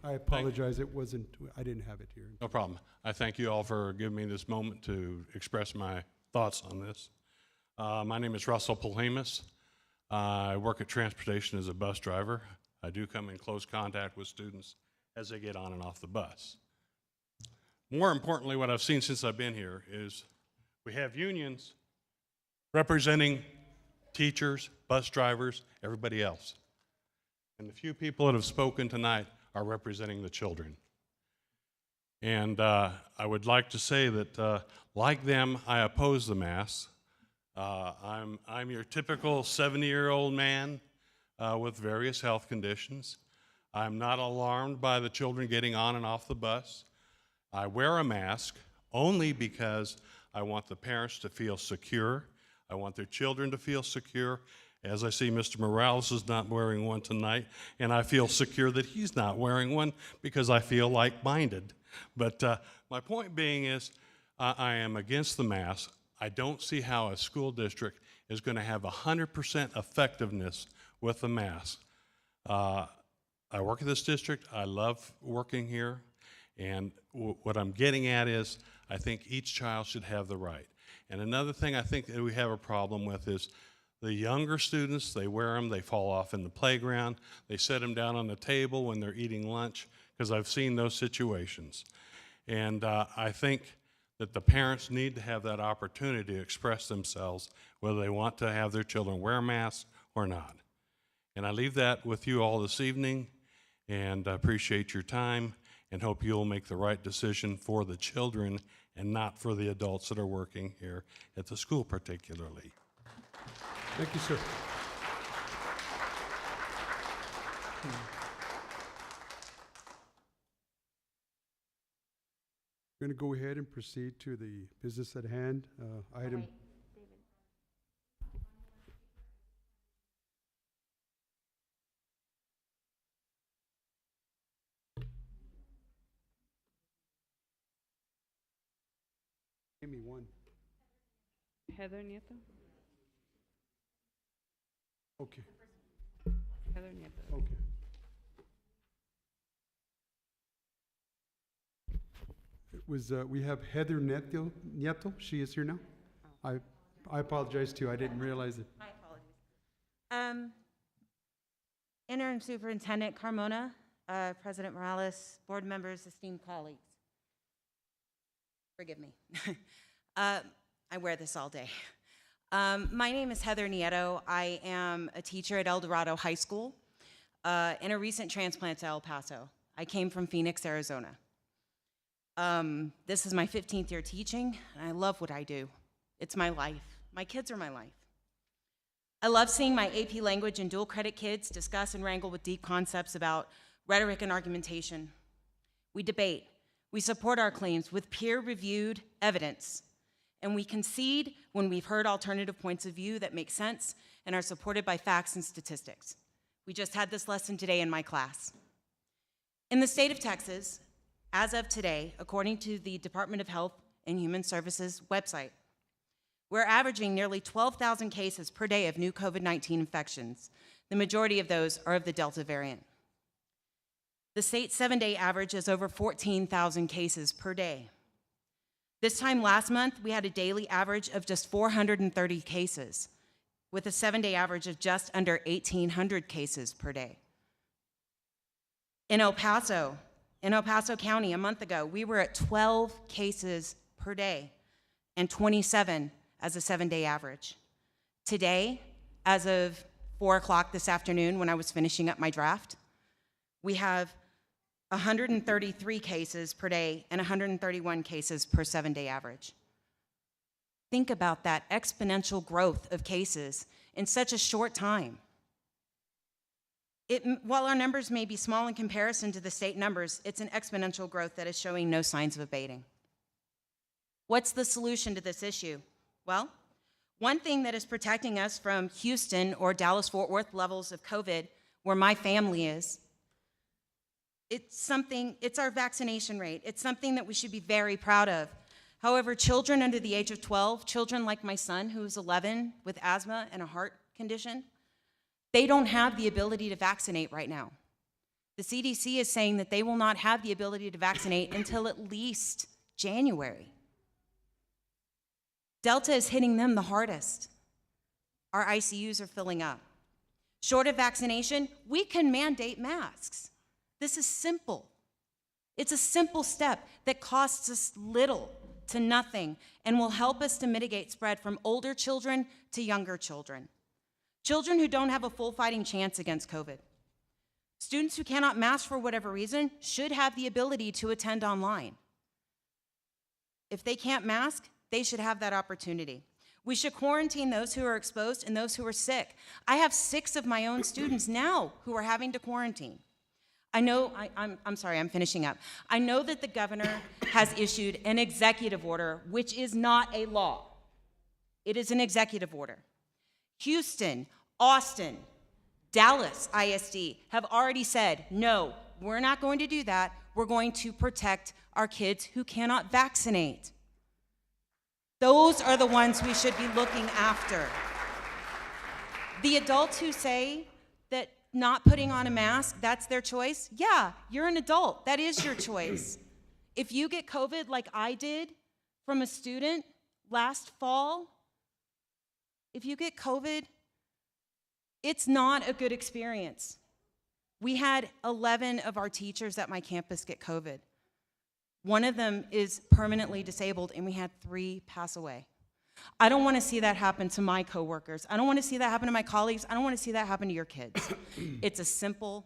I apologize, I didn't have it here. No problem. I thank you all for giving me this moment to express my thoughts on this. My name is Russell Bohemus. I work at transportation as a bus driver. I do come in close contact with students as they get on and off the bus. More importantly, what I've seen since I've been here is we have unions representing teachers, bus drivers, everybody else. And the few people that have spoken tonight are representing the children. And I would like to say that, like them, I oppose the mask. I'm your typical 70-year-old man with various health conditions. I'm not alarmed by the children getting on and off the bus. I wear a mask only because I want the parents to feel secure. I want their children to feel secure. As I see, Mr. Morales is not wearing one tonight, and I feel secure that he's not wearing one because I feel like-minded. But my point being is, I am against the mask. I don't see how a school district is going to have 100% effectiveness with the mask. I work in this district. I love working here. And what I'm getting at is, I think each child should have the right. And another thing I think that we have a problem with is the younger students, they wear them, they fall off in the playground, they set them down on the table when they're eating lunch, because I've seen those situations. And I think that the parents need to have that opportunity to express themselves, whether they want to have their children wear masks or not. And I leave that with you all this evening, and I appreciate your time, and hope you'll make the right decision for the children and not for the adults that are working here at the school particularly. Thank you, sir. We're going to go ahead and proceed to the business at hand. Item. Give me one. Heather Nieto. Okay. Heather Nieto. Okay. It was, we have Heather Nieto. She is here now. I apologize too. I didn't realize it. My apologies. Interim Superintendent Carmona, President Morales, board members, esteemed colleagues. Forgive me. I wear this all day. My name is Heather Nieto. I am a teacher at El Dorado High School and a recent transplant to El Paso. I came from Phoenix, Arizona. This is my 15th year teaching, and I love what I do. It's my life. My kids are my life. I love seeing my AP language and dual credit kids discuss and wrangle with deep concepts about rhetoric and argumentation. We debate. We support our claims with peer-reviewed evidence. And we concede when we've heard alternative points of view that make sense and are supported by facts and statistics. We just had this lesson today in my class. In the state of Texas, as of today, according to the Department of Health and Human Services website, we're averaging nearly 12,000 cases per day of new COVID-19 infections. The majority of those are of the Delta variant. The state's 7-day average is over 14,000 cases per day. This time last month, we had a daily average of just 430 cases, with a 7-day average of just under 1,800 cases per day. In El Paso County, a month ago, we were at 12 cases per day and 27 as a 7-day average. Today, as of 4 o'clock this afternoon when I was finishing up my draft, we have 133 cases per day and 131 cases per 7-day average. Think about that exponential growth of cases in such a short time. While our numbers may be small in comparison to the state numbers, it's an exponential growth that is showing no signs of abating. What's the solution to this issue? Well, one thing that is protecting us from Houston or Dallas-Fort Worth levels of COVID, where my family is, it's our vaccination rate. It's something that we should be very proud of. However, children under the age of 12, children like my son, who is 11 with asthma and a heart condition, they don't have the ability to vaccinate right now. The CDC is saying that they will not have the ability to vaccinate until at least January. Delta is hitting them the hardest. Our ICUs are filling up. Short of vaccination, we can mandate masks. This is simple. It's a simple step that costs us little to nothing and will help us to mitigate spread from older children to younger children. Children who don't have a full fighting chance against COVID. Students who cannot mask for whatever reason should have the ability to attend online. If they can't mask, they should have that opportunity. We should quarantine those who are exposed and those who are sick. I have 6 of my own students now who are having to quarantine. I know, I'm sorry, I'm finishing up. I know that the governor has issued an executive order, which is not a law. It is an executive order. Houston, Austin, Dallas ISD have already said, no, we're not going to do that. We're going to protect our kids who cannot vaccinate. Those are the ones we should be looking after. The adults who say that not putting on a mask, that's their choice. Yeah, you're an adult. That is your choice. If you get COVID like I did from a student last fall, if you get COVID, it's not a good experience. We had 11 of our teachers at my campus get COVID. One of them is permanently disabled, and we had 3 pass away. I don't want to see that happen to my coworkers. I don't want to see that happen to my colleagues. I don't want to see that happen to your kids. It's a simple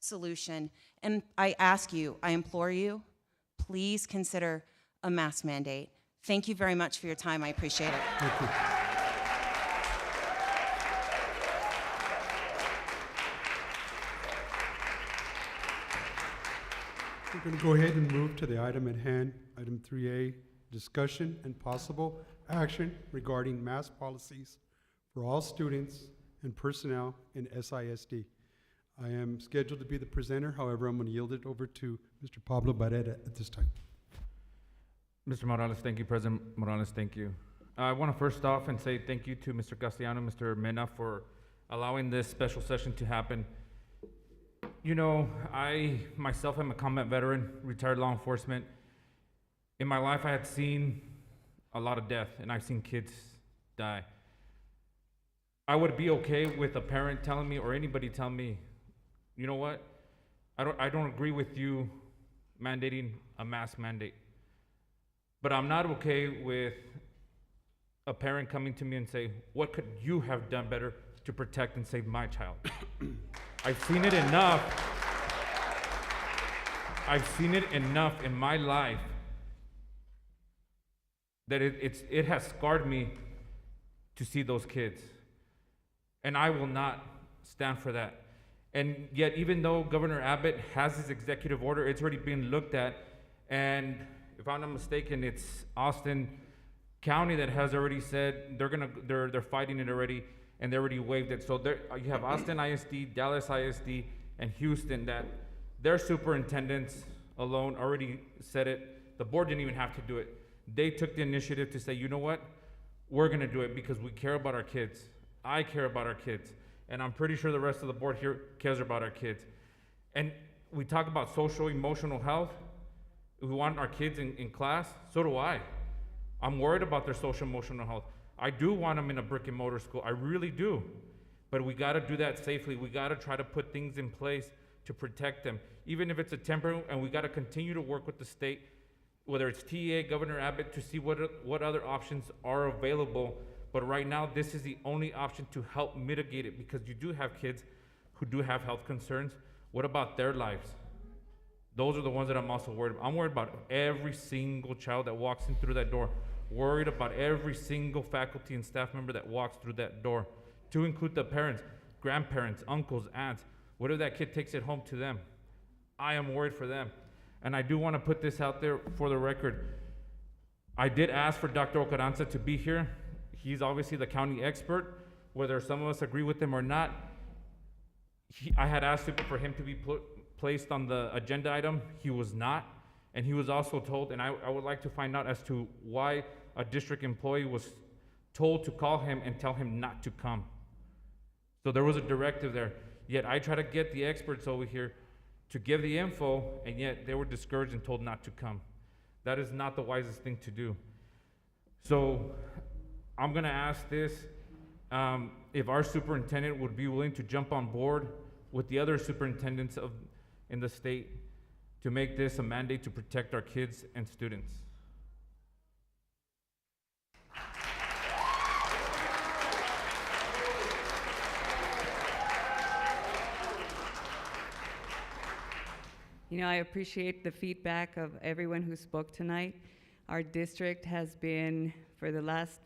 solution. And I ask you, I implore you, please consider a mask mandate. Thank you very much for your time. I appreciate it. Thank you. We're going to go ahead and move to the item at hand, item 3A, discussion and possible action regarding mask policies for all students and personnel in SISD. I am scheduled to be the presenter, however, I'm going to yield it over to Mr. Pablo Barrera at this time. Mr. Morales, thank you. President Morales, thank you. I want to first off and say thank you to Mr. Castellano, Mr. Mena for allowing this special session to happen. You know, I myself am a combat veteran, retired law enforcement. In my life, I had seen a lot of death, and I've seen kids die. I would be okay with a parent telling me or anybody telling me, you know what, I don't agree with you mandating a mask mandate. But I'm not okay with a parent coming to me and say, what could you have done better to protect and save my child? I've seen it enough. I've seen it enough in my life that it has scarred me to see those kids. And I will not stand for that. And yet, even though Governor Abbott has his executive order, it's already been looked at. And if I'm not mistaken, it's Austin County that has already said they're fighting it already, and they already waived it. So there, you have Austin ISD, Dallas ISD, and Houston that their superintendents alone already said it. The board didn't even have to do it. They took the initiative to say, you know what? We're gonna do it because we care about our kids. I care about our kids. And I'm pretty sure the rest of the board here cares about our kids. And we talk about social, emotional health. We want our kids in class. So do I. I'm worried about their social, emotional health. I do want them in a brick and mortar school. I really do. But we gotta do that safely. We gotta try to put things in place to protect them. Even if it's a temporary, and we gotta continue to work with the state, whether it's TEA, Governor Abbott, to see what other options are available. But right now, this is the only option to help mitigate it, because you do have kids who do have health concerns. What about their lives? Those are the ones that I'm also worried about. I'm worried about every single child that walks in through that door. Worried about every single faculty and staff member that walks through that door, to include the parents, grandparents, uncles, aunts. What if that kid takes it home to them? I am worried for them. And I do want to put this out there for the record. I did ask for Dr. Ocaranza to be here. He's obviously the county expert, whether some of us agree with him or not. I had asked for him to be placed on the agenda item. He was not. And he was also told, and I would like to find out as to why a district employee was told to call him and tell him not to come. So there was a directive there. Yet I try to get the experts over here to give the info, and yet they were discouraged and told not to come. That is not the wisest thing to do. So I'm gonna ask this, if our superintendent would be willing to jump on board with the other superintendents in the state to make this a mandate to protect our kids and students. You know, I appreciate the feedback of everyone who spoke tonight. Our district has been, for the last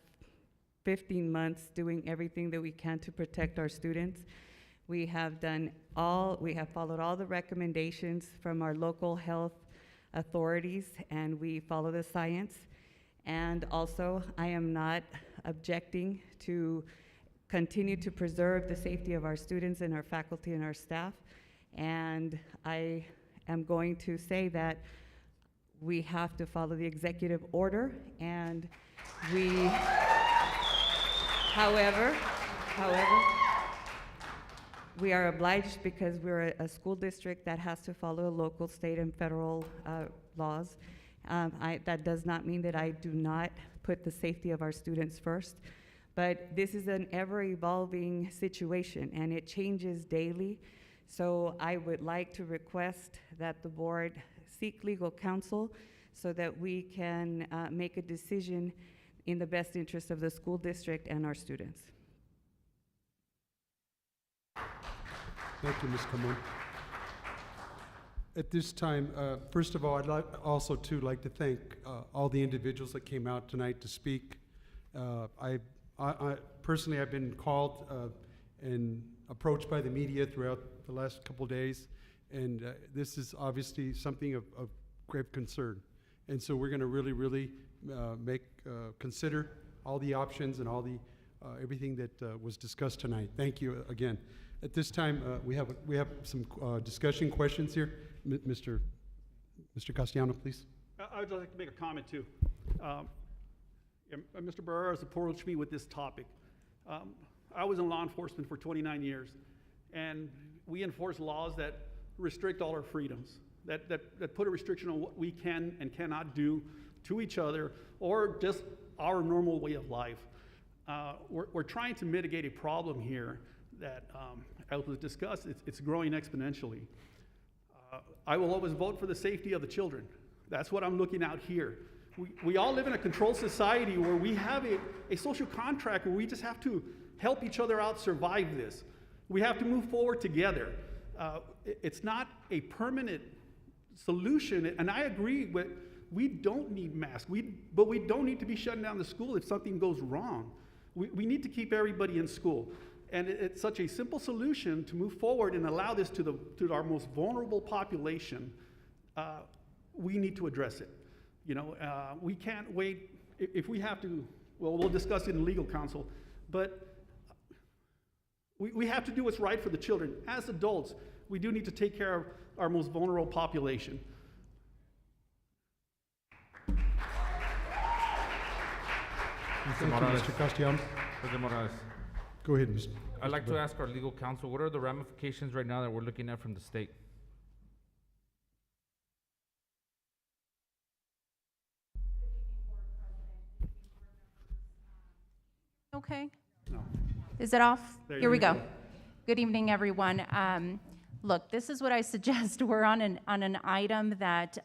15 months, doing everything that we can to protect our students. We have followed all the recommendations from our local health authorities, and we follow the science. And also, I am not objecting to continue to preserve the safety of our students and our faculty and our staff. And I am going to say that we have to follow the executive order, and however, we are obliged because we're a school district that has to follow local, state, and federal laws. That does not mean that I do not put the safety of our students first, but this is an ever-evolving situation, and it changes daily. So I would like to request that the board seek legal counsel so that we can make a decision in the best interest of the school district and our students. Thank you, Ms. Camon. At this time, first of all, I'd also like to thank all the individuals that came out tonight to speak. I personally, I've been called and approached by the media throughout the last couple days, and this is obviously something of grave concern. And so we're going to really consider all the options and all the everything that was discussed tonight. Thank you again. At this time, we have some discussion questions here. Mr. Castellano, please. I would like to make a comment too. Mr. Barrera has approached me with this topic. I was in law enforcement for 29 years, and we enforce laws that restrict all our freedoms, that put a restriction on what we can and cannot do to each other or just our normal way of life. We're trying to mitigate a problem here that, as was discussed, it's growing exponentially. I will always vote for the safety of the children. That's what I'm looking out here. We all live in a controlled society where we have a social contract where we just have to help each other out survive this. We have to move forward together. It's not a permanent solution, and I agree with, we don't need masks, but we don't need to be shutting down the school if something goes wrong. We need to keep everybody in school. And it's such a simple solution to move forward and allow this to our most vulnerable population. We need to address it. You know, we can't wait. If we have to, well, we'll discuss it in legal counsel, but we have to do what's right for the children. As adults, we do need to take care of our most vulnerable population. Thank you, Mr. Castellano. Mr. Morales. Go ahead, Mr. I'd like to ask our legal counsel, what are the ramifications right now that we're looking at from the state? Okay. No. Is it off? There Here we you go. go. Good evening, everyone. Look, this is what I suggest. We're on an item that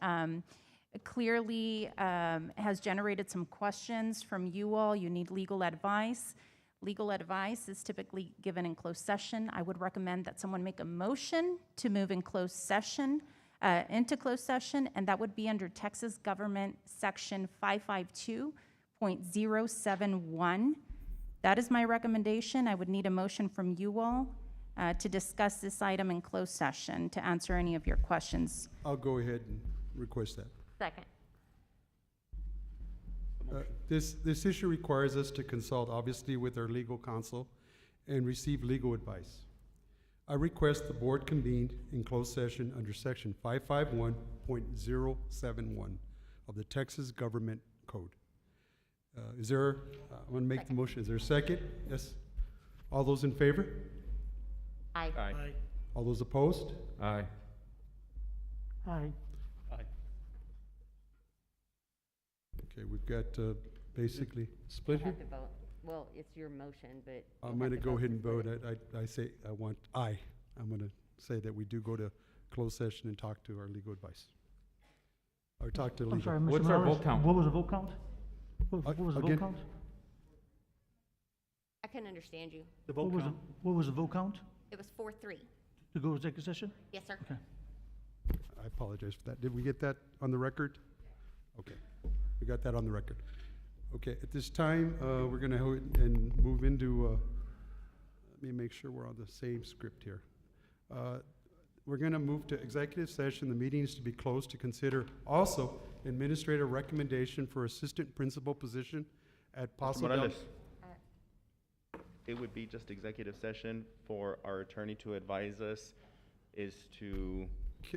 clearly has generated some questions from you all. You need legal advice. Legal advice is typically given in closed session. I would recommend that someone make a motion to move in closed session, into closed session, and that would be under Texas Government Section 552.071. That is my recommendation. I would need a motion from you all to discuss this item in closed session to answer any of your questions. I'll go ahead and request that. Second. This issue requires us to consult, obviously, with our legal counsel and receive legal advice. I request the board convene in closed session under Section 551.071 of the Texas Government Code. I'm going to make the motion. Is there a second? Yes. All those in favor? Aye. Aye. All those opposed? Aye. Aye. Okay, we've got basically split here. have to vote. Well, it's your motion, but. I'm going to go ahead and vote. I say I want aye. I'm going to say that we do go to closed session and talk to our legal advice. Or talk to legal. I'm sorry, Mr. What's our Morales, vote count? What was the vote count? What was the Again? vote count? I couldn't understand you. The vote count. What was the vote count? It was 4-3. To go to executive session? Yes, sir. Okay. I apologize for that. Did we get that on the record? Okay. We got that on the record. Okay, at this time, we're gonna go ahead and move into, let me make sure we're on the same script here. We're gonna move to executive session. The meeting is to be closed to consider also administrative recommendation for assistant principal position at Mr. Paso Del. Morales. It would be just executive session for our attorney to advise us as to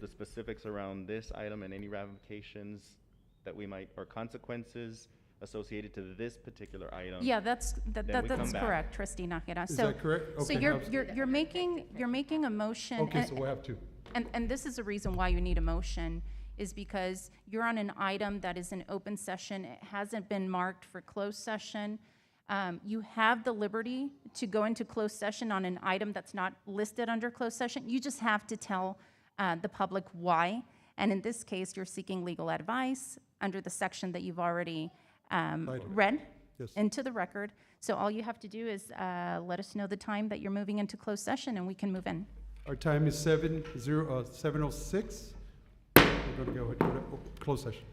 the specifics around this item and any ramifications that we might, or consequences associated to this particular item. Yeah, that's Then we come that's back. correct, Trustee Nakira. Is So- that correct? So Okay, you're making a motion. Okay, so we'll have two. And this is the reason why you need a motion, is because you're on an item that is an open session. It hasn't been marked for closed session. You have the liberty to go into closed session on an item that's not listed under closed session. You just have to tell the public why. And in this case, you're seeking legal advice under the section that you've already read Yes. into the record. So all you have to do is let us know the time that you're moving into closed session, and we can move in. Our time is 7:06. We're gonna go ahead and go to closed session.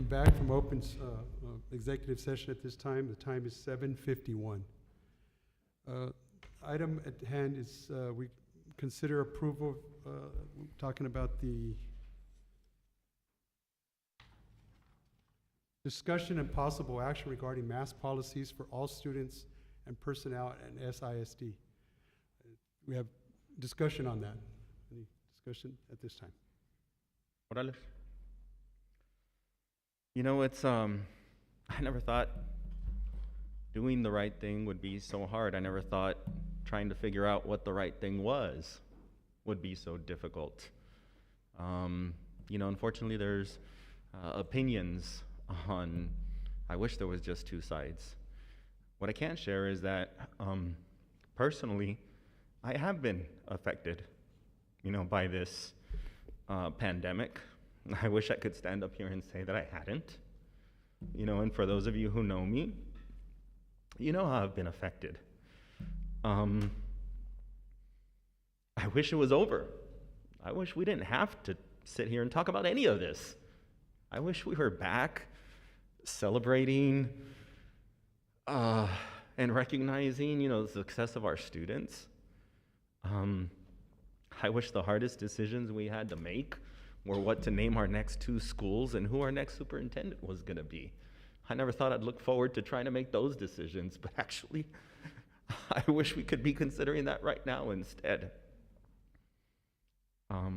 come back from executive session at this time. The time is 7:51. Item at hand is we consider approval, talking about the discussion and possible action regarding mask policies for all students and personnel at SISD. We have discussion on that. Any discussion at this time? Morales? You know, it's, I never thought doing the right thing would be so hard. I never thought trying to figure out what the right thing was would be so difficult. You know, unfortunately, there's opinions on, I wish there was just two sides. What I can share is that personally, I have been affected, you know, by this pandemic. I wish I could stand up here and say that I hadn't. You know, and for those of you who know me, you know how I've been affected. I wish it was over. I wish we didn't have to sit here and talk about any of this. I wish we were back celebrating and recognizing, you know, the success of our students. I wish the hardest decisions we had to make were what to name our next two schools and who our next superintendent was going to be. I never thought I'd look forward to trying to make those decisions, but actually, I wish we could be considering that right now instead. I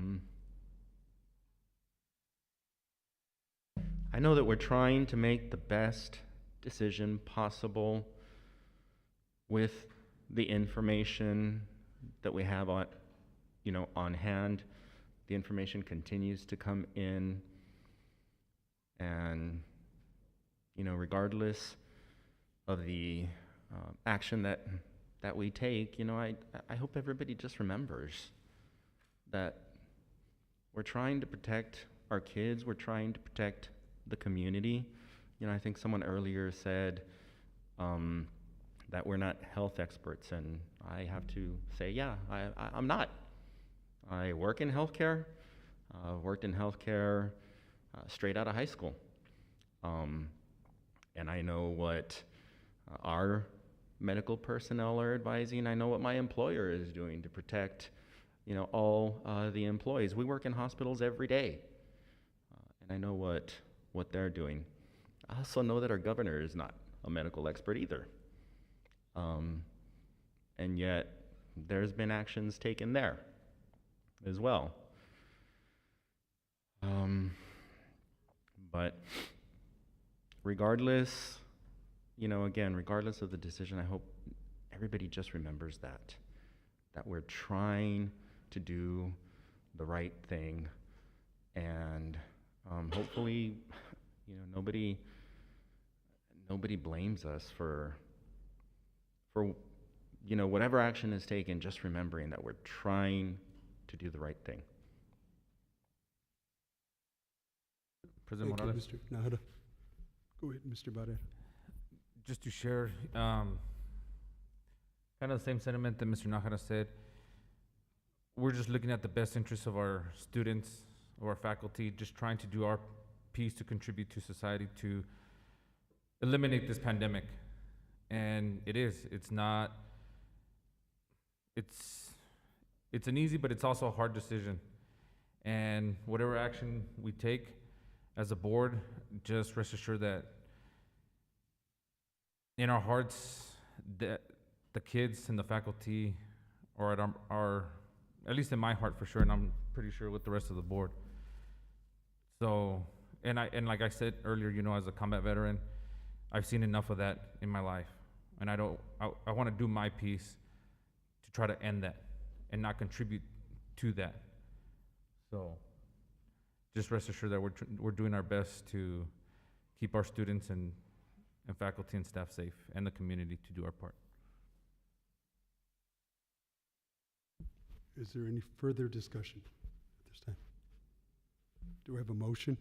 know that we're trying to make the best decision possible with the information that we have on, you know, on hand. The information continues to come in, and, you know, regardless of the action that we take, you know, I hope everybody just remembers that we're trying to protect our kids, we're trying to protect the community. You know, I think someone earlier said that we're not health experts, and I have to say, yeah, I'm not. I work in healthcare, worked in healthcare straight out of high school. And I know what our medical personnel are advising. I know what my employer is doing to protect, you know, all the employees. We work in hospitals every day, and I know what they're doing. I also know that our governor is not a medical expert either. And yet, there's been actions taken there as well. But regardless, you know, again, regardless of the decision, I hope everybody just remembers that we're trying to do the right thing, and hopefully, you know, nobody blames us for you know, whatever action is taken, just remembering that we're trying to do the right thing. President Thank Morales. you, Mr. Nahara. Go ahead, Mr. Barrera. Just to share, kind of the same sentiment that Mr. Nahara said. We're just looking at the best interests of our students, of our faculty, just trying to do our piece to contribute to society to eliminate this pandemic. And it's not, it's an easy, but it's also a hard decision. And whatever action we take as a board, just rest assured that in our hearts, that the kids and the faculty are at our, at least in my heart for sure, and I'm pretty sure with the rest of the board. So, and like I said earlier, you know, as a combat veteran, I've seen enough of that in my life, and I want to do my piece to try to end that and not contribute to that. So, just rest assured that we're doing our best to keep our students and faculty and staff safe, and the community to do our part. Is there any further discussion at this time? Do we have a motion?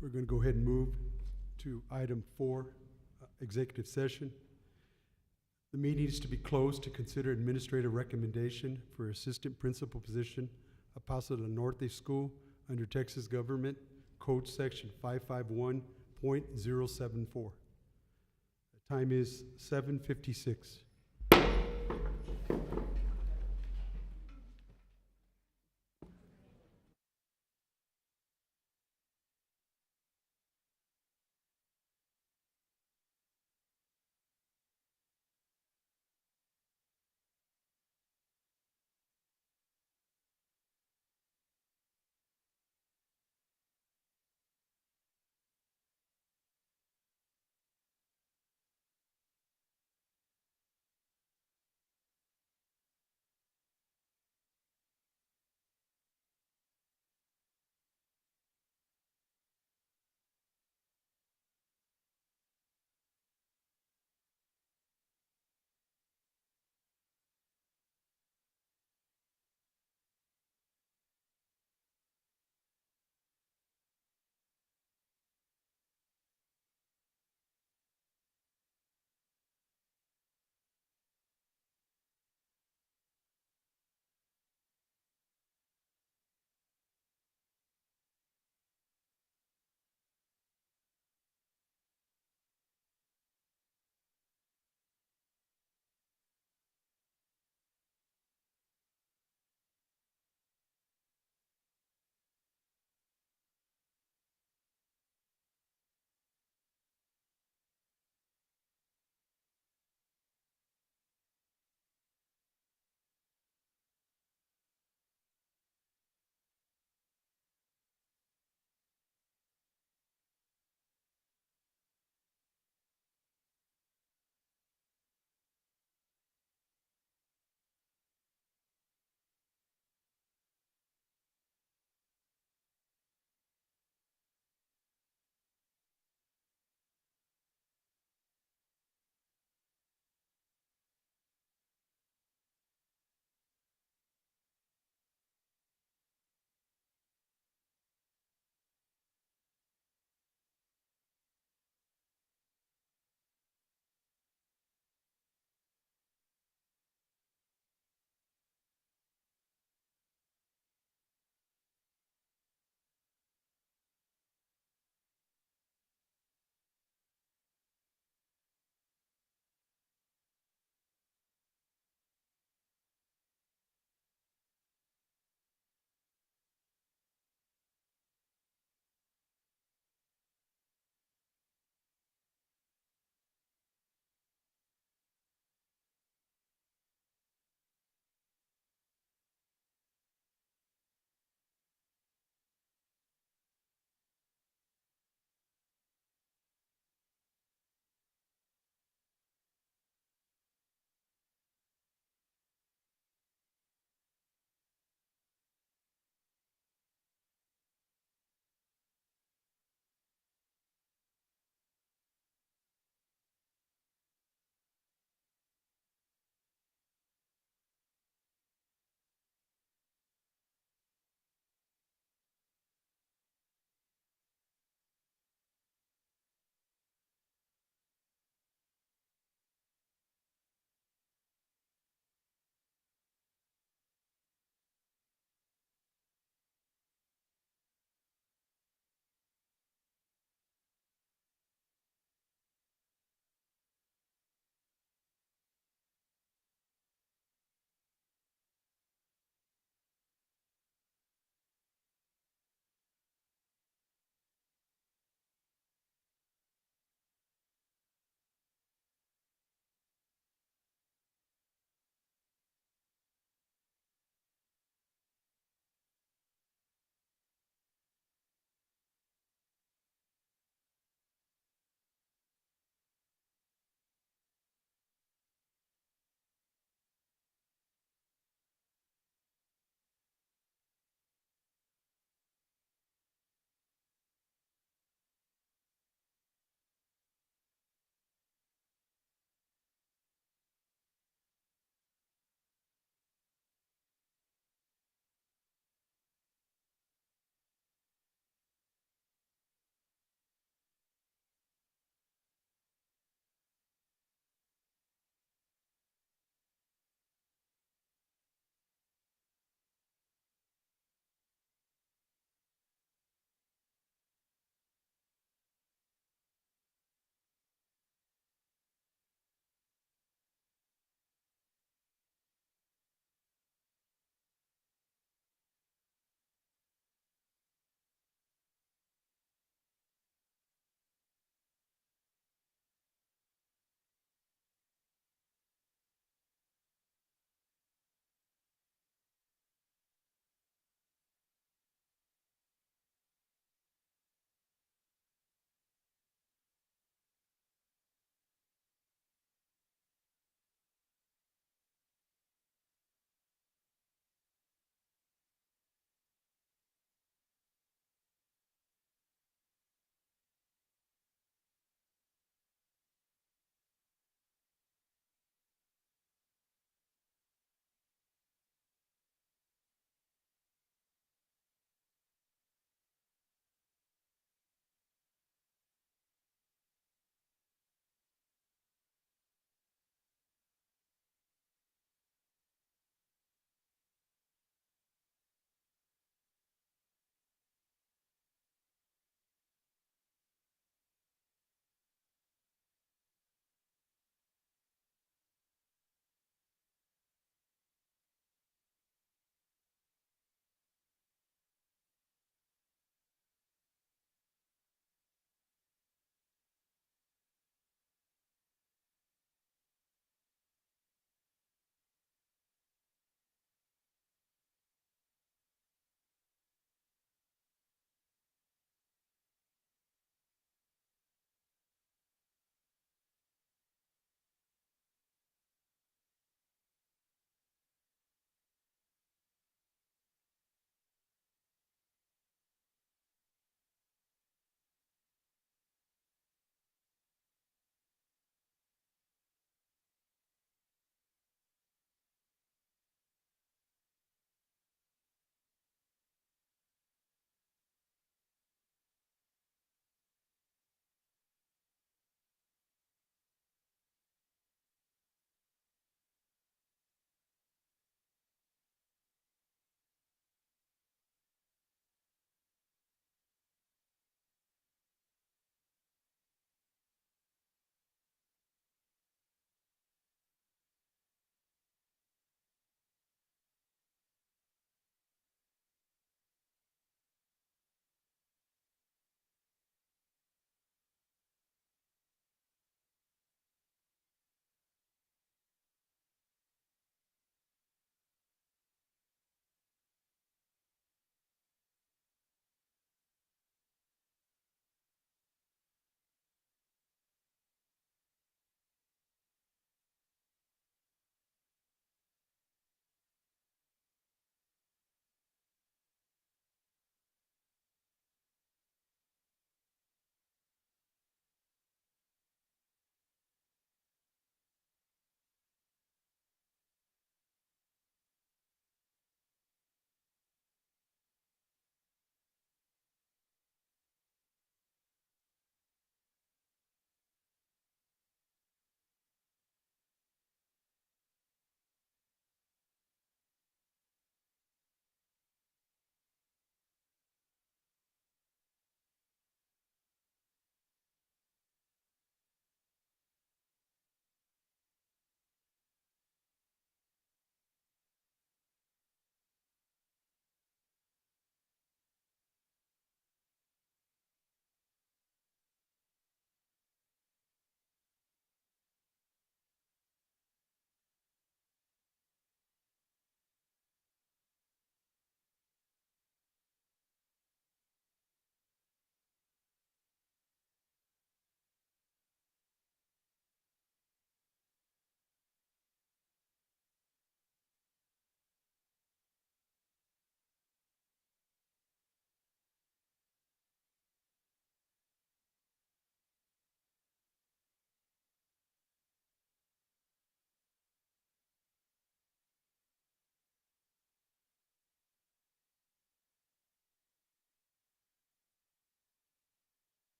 We're going to go ahead and move to item 4, executive session. The meeting is to be closed to consider administrative recommendation for assistant principal position at Paso del Norte School under Texas Government Code Section 551.074. The time is 7:56.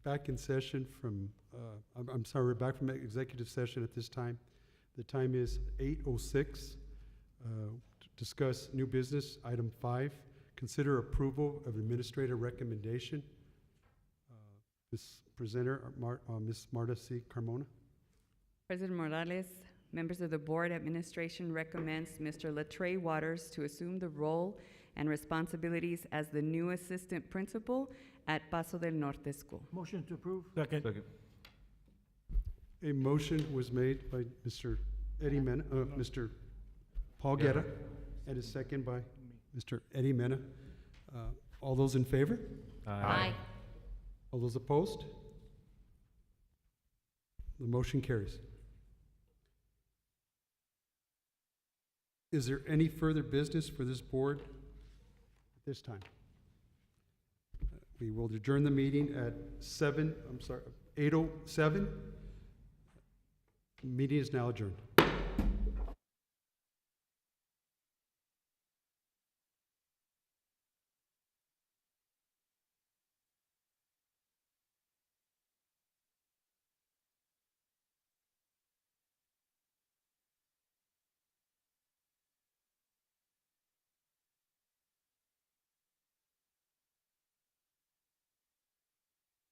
back in session from, I'm sorry, we're back from executive session at this time. The time is 8:06. To discuss new business, item 5, consider approval of administrator recommendation. Ms. Presenter, Ms. Marta C. Carmona. President Morales, members of the board, administration recommends Mr. Latrey Waters to assume the role and responsibilities as the new assistant principal at Paso del Norte School. Motion to approve. Second. A motion was made by Mr. Eddie Mena, Mr. Paul Guerra, and a second by Mr. Eddie Mena. All those in favor? Aye. All those opposed? The motion carries. Is there any further business for this board at this time? We will adjourn the meeting at 8:07. Meeting is now adjourned.